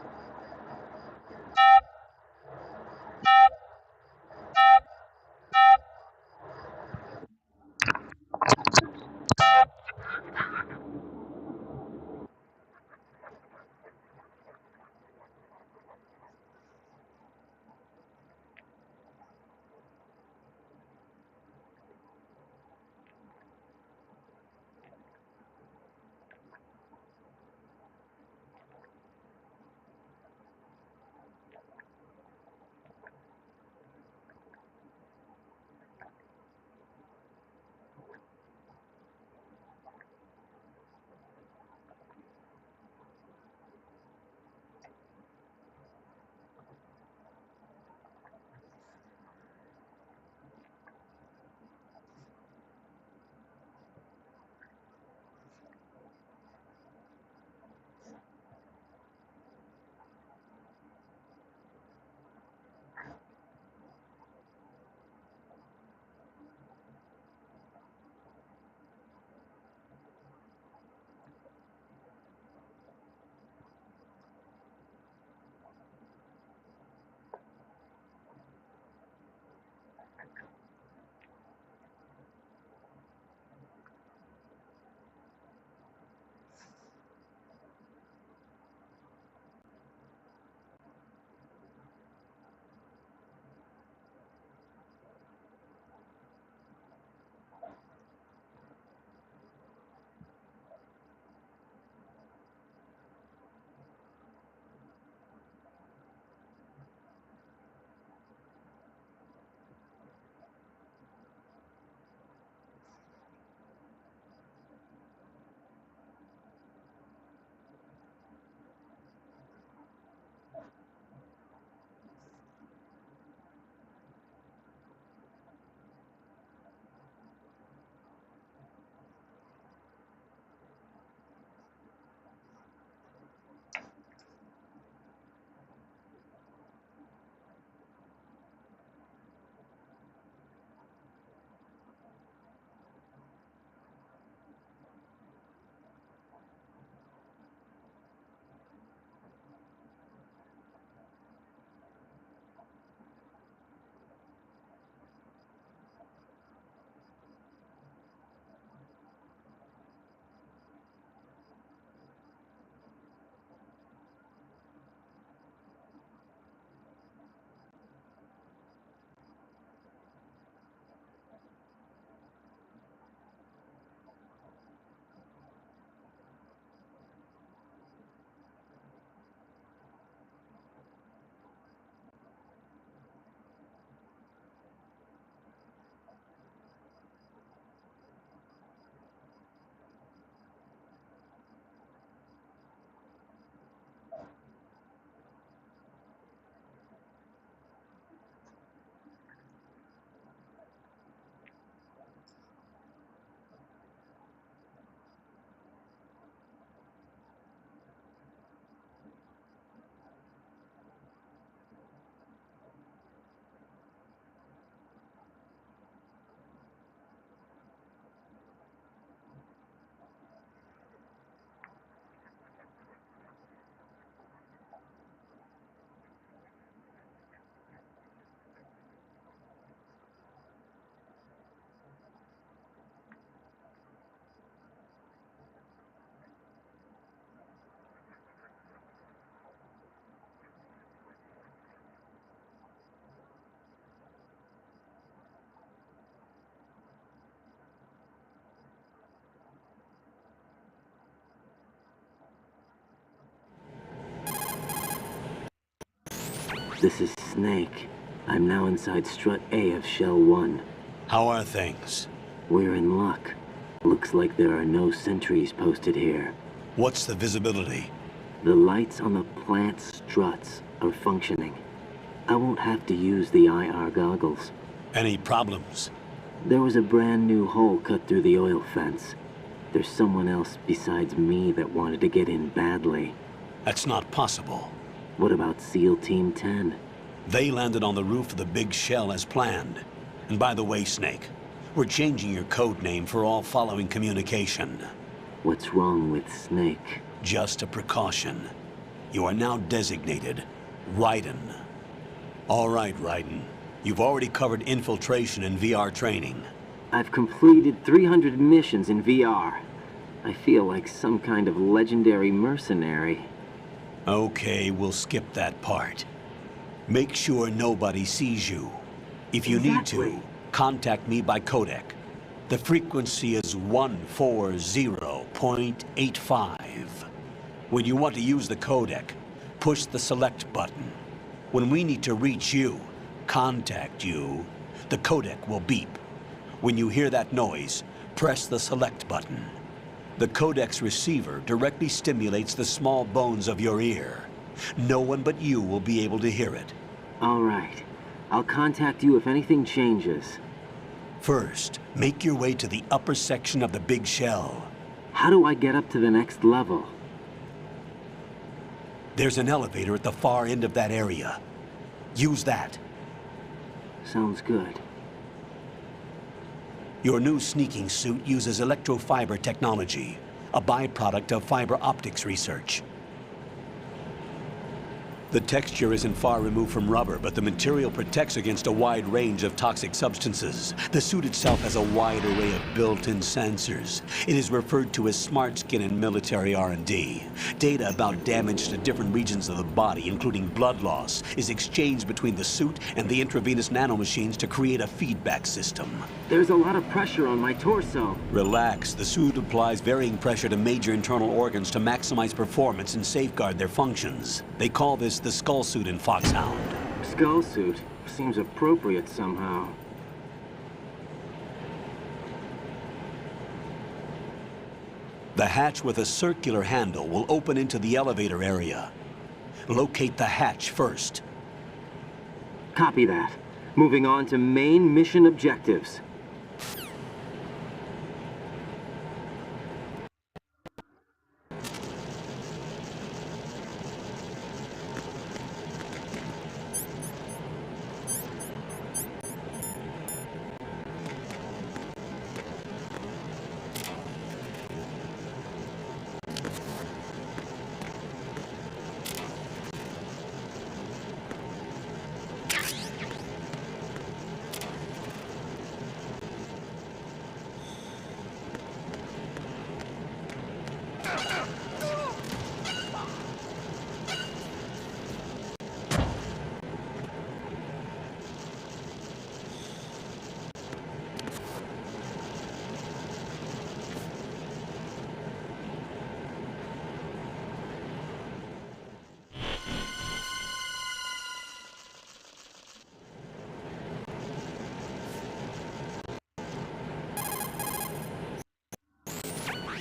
This is Snake. I'm now inside Strut A of Shell 1. How are things? We're in luck. Looks like there are no sentries posted here. What's the visibility? The lights on the plant struts are functioning. I won't have to use the IR goggles. Any problems? There was a brand new hole cut through the oil fence. There's someone else besides me that wanted to get in badly. That's not possible. What about SEAL Team 10? They landed on the roof of the big shell as planned. And by the way, Snake, we're changing your code name for all following communication. What's wrong with Snake? Just a precaution. You are now designated Raiden. All right, Raiden. You've already covered infiltration and VR training. I've completed 300 missions in VR. I feel like some kind of legendary mercenary. Okay, we'll skip that part. Make sure nobody sees you. If you need to, contact me by codec. The frequency is 140.85. When you want to use the codec, push the select button. When we need to reach you, contact you, the codec will beep. When you hear that noise, press the select button. The codec's receiver directly stimulates the small bones of your ear. No one but you will be able to hear it. All right. I'll contact you if anything changes. First, make your way to the upper section of the big shell. How do I get up to the next level? There's an elevator at the far end of that area. Use that. Sounds good. Your new sneaking suit uses electrofiber technology, a byproduct of fiber optics research. The texture isn't far removed from rubber, but the material protects against a wide range of toxic substances. The suit itself has a wide array of built-in sensors. It is referred to as smart skin in military R&D. Data about damage to different regions of the body, including blood loss, is exchanged between the suit and the intravenous nanomachines to create a feedback system. There's a lot of pressure on my torso. Relax. The suit applies varying pressure to major internal organs to maximize performance and safeguard their functions. They call this the skull suit in Foxhound. Skull suit? Seems appropriate somehow. The hatch with a circular handle will open into the elevator area. Locate the hatch first. Copy that. Moving on to main mission objectives.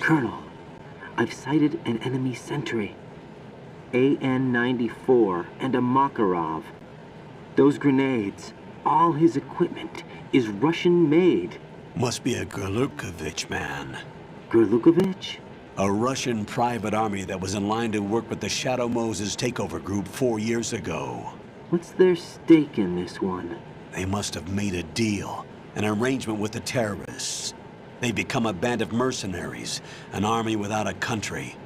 Colonel, I've sighted an enemy sentry. AN-94 and a Makarov. Those grenades, all his equipment, is Russian-made. Must be a Gurlukovich man. Gurlukovich? A Russian private army that was in line to work with the Shadow Moses takeover group 4 years ago. What's their stake in this one? They must have made a deal, an arrangement with the terrorists. They become a band of mercenaries, an army without a country.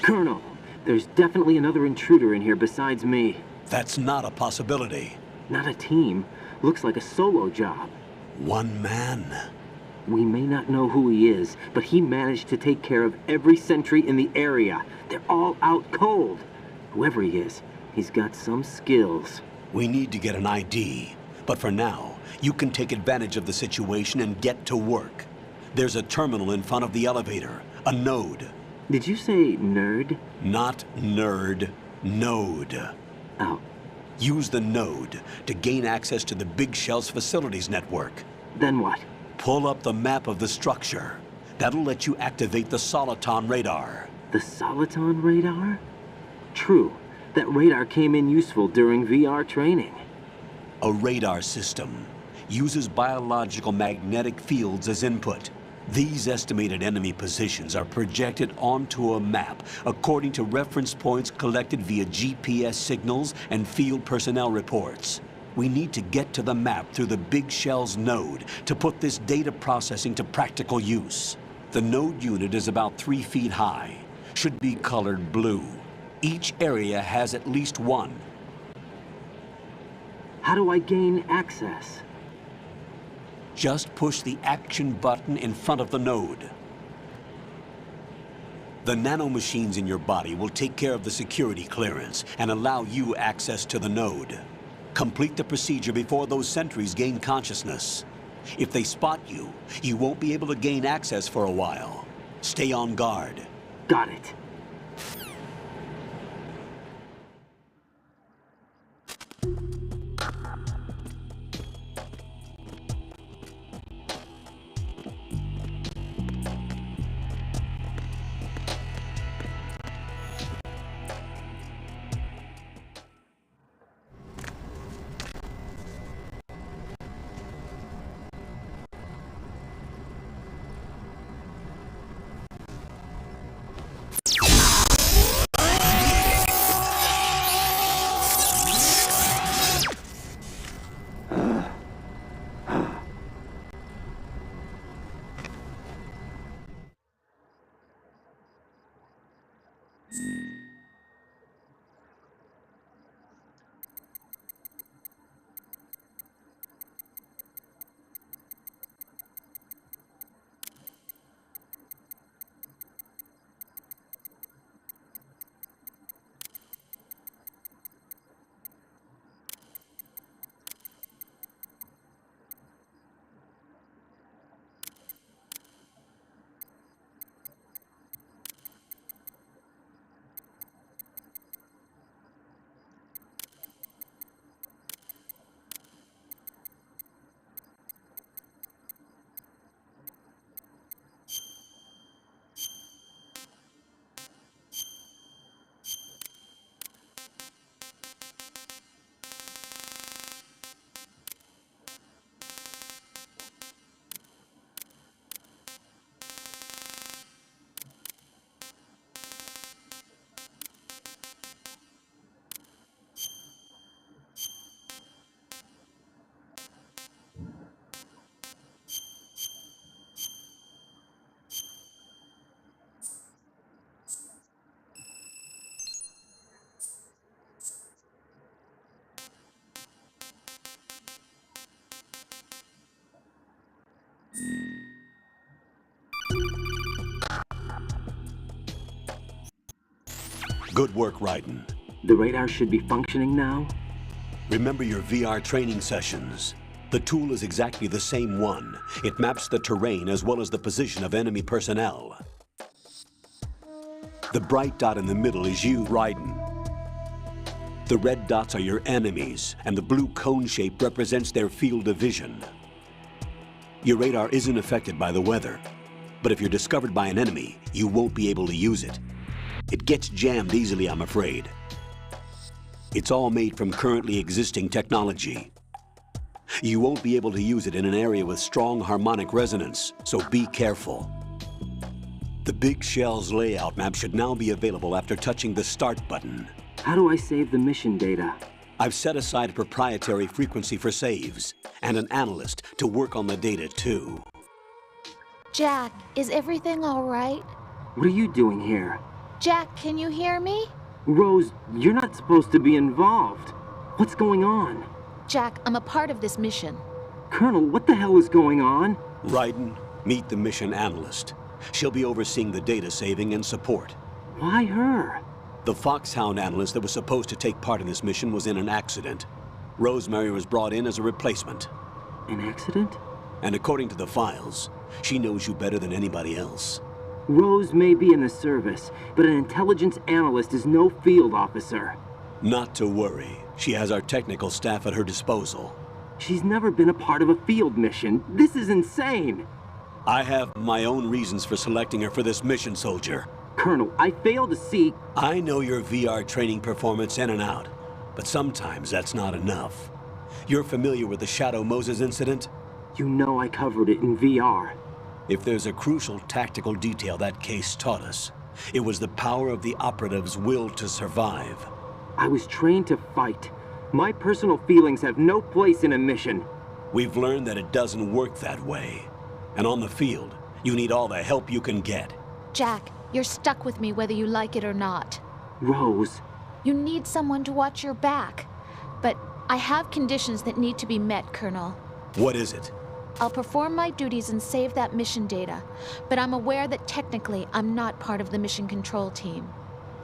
Colonel, there's definitely another intruder in here besides me. That's not a possibility. Not a team. Looks like a solo job. One man. We may not know who he is, but he managed to take care of every sentry in the area. They're all out cold. Whoever he is, he's got some skills. We need to get an ID. But for now, you can take advantage of the situation and get to work. There's a terminal in front of the elevator. A node. Did you say nerd? Not nerd. Node. Oh. Use the node to gain access to the Big Shell's facilities network. Then what? Pull up the map of the structure. That'll let you activate the Soliton radar. The Soliton radar? True. That radar came in useful during VR training. A radar system uses biological magnetic fields as input. These estimated enemy positions are projected onto a map according to reference points collected via GPS signals and field personnel reports. We need to get to the map through the Big Shell's node to put this data processing to practical use. The node unit is about 3 feet high, should be colored blue. Each area has at least one. How do I gain access? Just push the action button in front of the node. The nanomachines in your body will take care of the security clearance and allow you access to the node. Complete the procedure before those sentries gain consciousness. If they spot you, you won't be able to gain access for a while. Stay on guard. Got it. Good work, Raiden. The radar should be functioning now? Remember your VR training sessions. The tool is exactly the same one. It maps the terrain as well as the position of enemy personnel. The bright dot in the middle is you, Raiden. The red dots are your enemies, and the blue cone shape represents their field of vision. Your radar isn't affected by the weather, but if you're discovered by an enemy, you won't be able to use it. It gets jammed easily, I'm afraid. It's all made from currently existing technology. You won't be able to use it in an area with strong harmonic resonance, so be careful. The Big Shell's layout map should now be available after touching the Start button. How do I save the mission data? I've set aside a proprietary frequency for saves, and an analyst to work on the data too. Jack, is everything all right? What are you doing here? Jack, can you hear me? Rose, you're not supposed to be involved. What's going on? Jack, I'm a part of this mission. Colonel, what the hell is going on? Raiden, meet the mission analyst. She'll be overseeing the data saving and support. Why her? The Foxhound analyst that was supposed to take part in this mission was in an accident. Rosemary was brought in as a replacement. An accident? And according to the files, she knows you better than anybody else. Rose may be in the service, but an intelligence analyst is no field officer. Not to worry. She has our technical staff at her disposal. She's never been a part of a field mission. This is insane. I have my own reasons for selecting her for this mission, soldier. Colonel, I fail to see... I know your VR training performance in and out, but sometimes that's not enough. You're familiar with the Shadow Moses incident? You know I covered it in VR. If there's a crucial tactical detail that case taught us, it was the power of the operative's will to survive. I was trained to fight. My personal feelings have no place in a mission. We've learned that it doesn't work that way. And on the field, you need all the help you can get. Jack, you're stuck with me whether you like it or not. Rose. You need someone to watch your back. But I have conditions that need to be met, Colonel. What is it? I'll perform my duties and save that mission data, but I'm aware that technically I'm not part of the mission control team.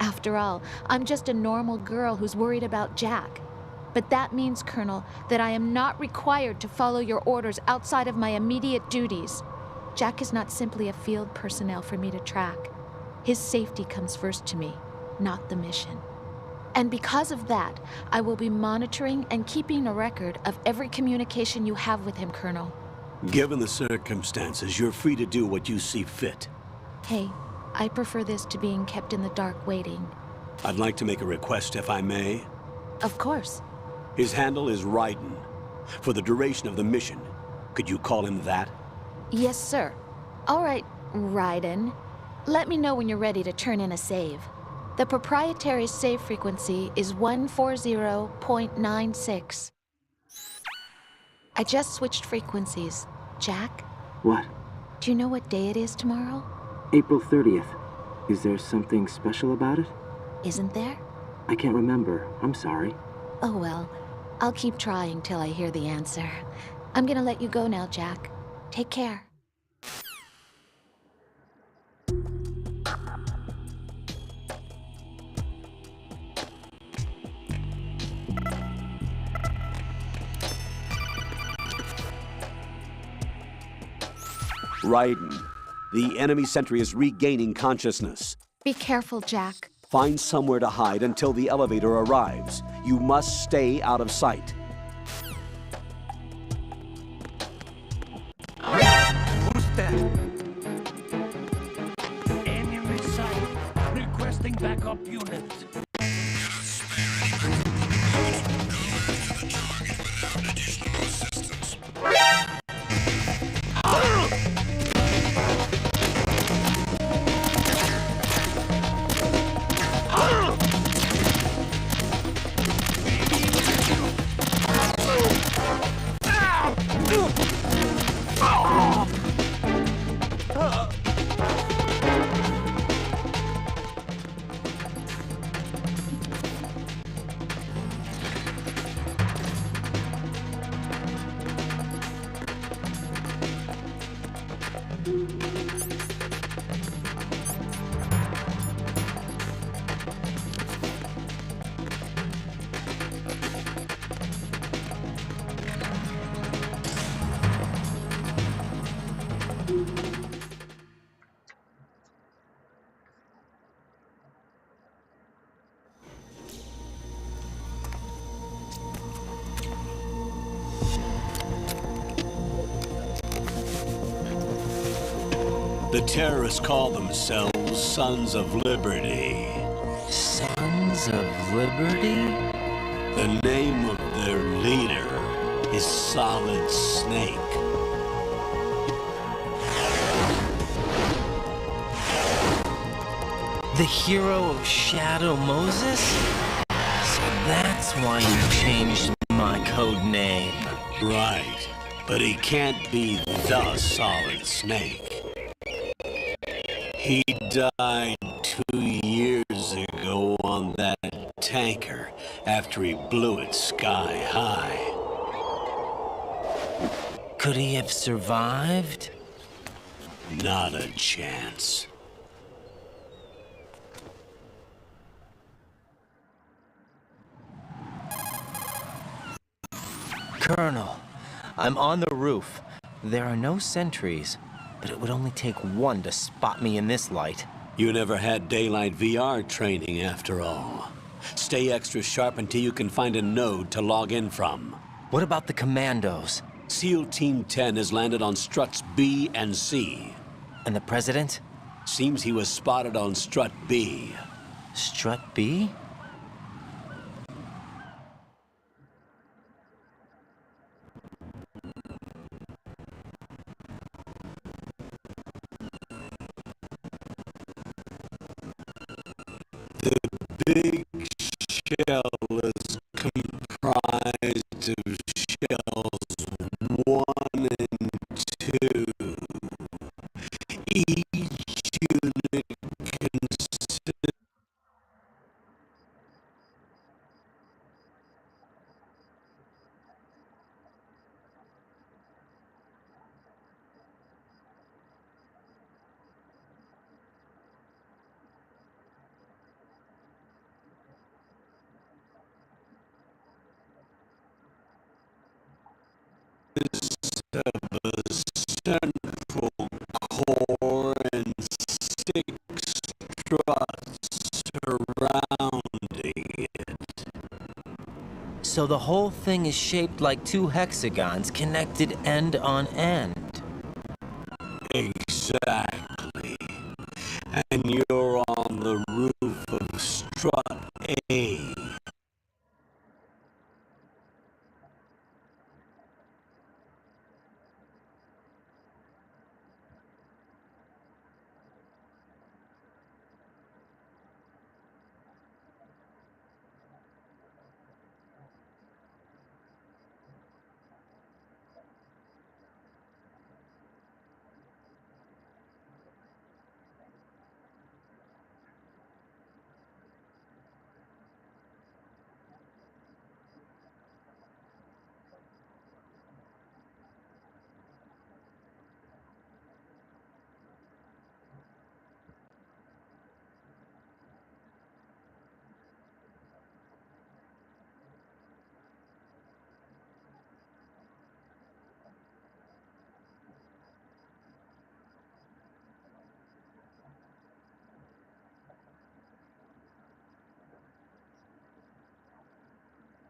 After all, I'm just a normal girl who's worried about Jack. But that means, Colonel, that I am not required to follow your orders outside of my immediate duties. Jack is not simply a field personnel for me to track. His safety comes first to me, not the mission. And because of that, I will be monitoring and keeping a record of every communication you have with him, Colonel. Given the circumstances, you're free to do what you see fit. Hey, I prefer this to being kept in the dark waiting. I'd like to make a request, if I may. Of course. His handle is Raiden. For the duration of the mission, could you call him that? Yes, sir. All right, Raiden. Let me know when you're ready to turn in a save. The proprietary save frequency is 140.96. I just switched frequencies. Jack? What? Do you know what day it is tomorrow? April 30th. Is there something special about it? Isn't there? I can't remember. I'm sorry. Oh well. I'll keep trying till I hear the answer. I'm gonna let you go now, Jack. Take care. Raiden, the enemy sentry is regaining consciousness. Be careful, Jack. Find somewhere to hide until the elevator arrives. You must stay out of sight. Who's there? Enemy sight. Requesting backup unit. The terrorists call themselves Sons of Liberty. Sons of Liberty? The name of their leader is Solid Snake. The hero of Shadow Moses? So that's why you changed my code name. Right, but he can't be the Solid Snake. He died 2 years ago on that tanker after he blew it sky high. Could he have survived? Not a chance. Colonel, I'm on the roof. There are no sentries, but it would only take one to spot me in this light. You never had daylight VR training after all. Stay extra sharp until you can find a node to log in from. What about the commandos? SEAL Team 10 has landed on struts B and C. And the President? Seems he was spotted on strut B. Strut B? The big shell is comprised of shells 1 and 2. Each unit consists of a central core and 6 struts surrounding it. So the whole thing is shaped like 2 hexagons connected end on end. Exactly. And you're on the roof of strut A.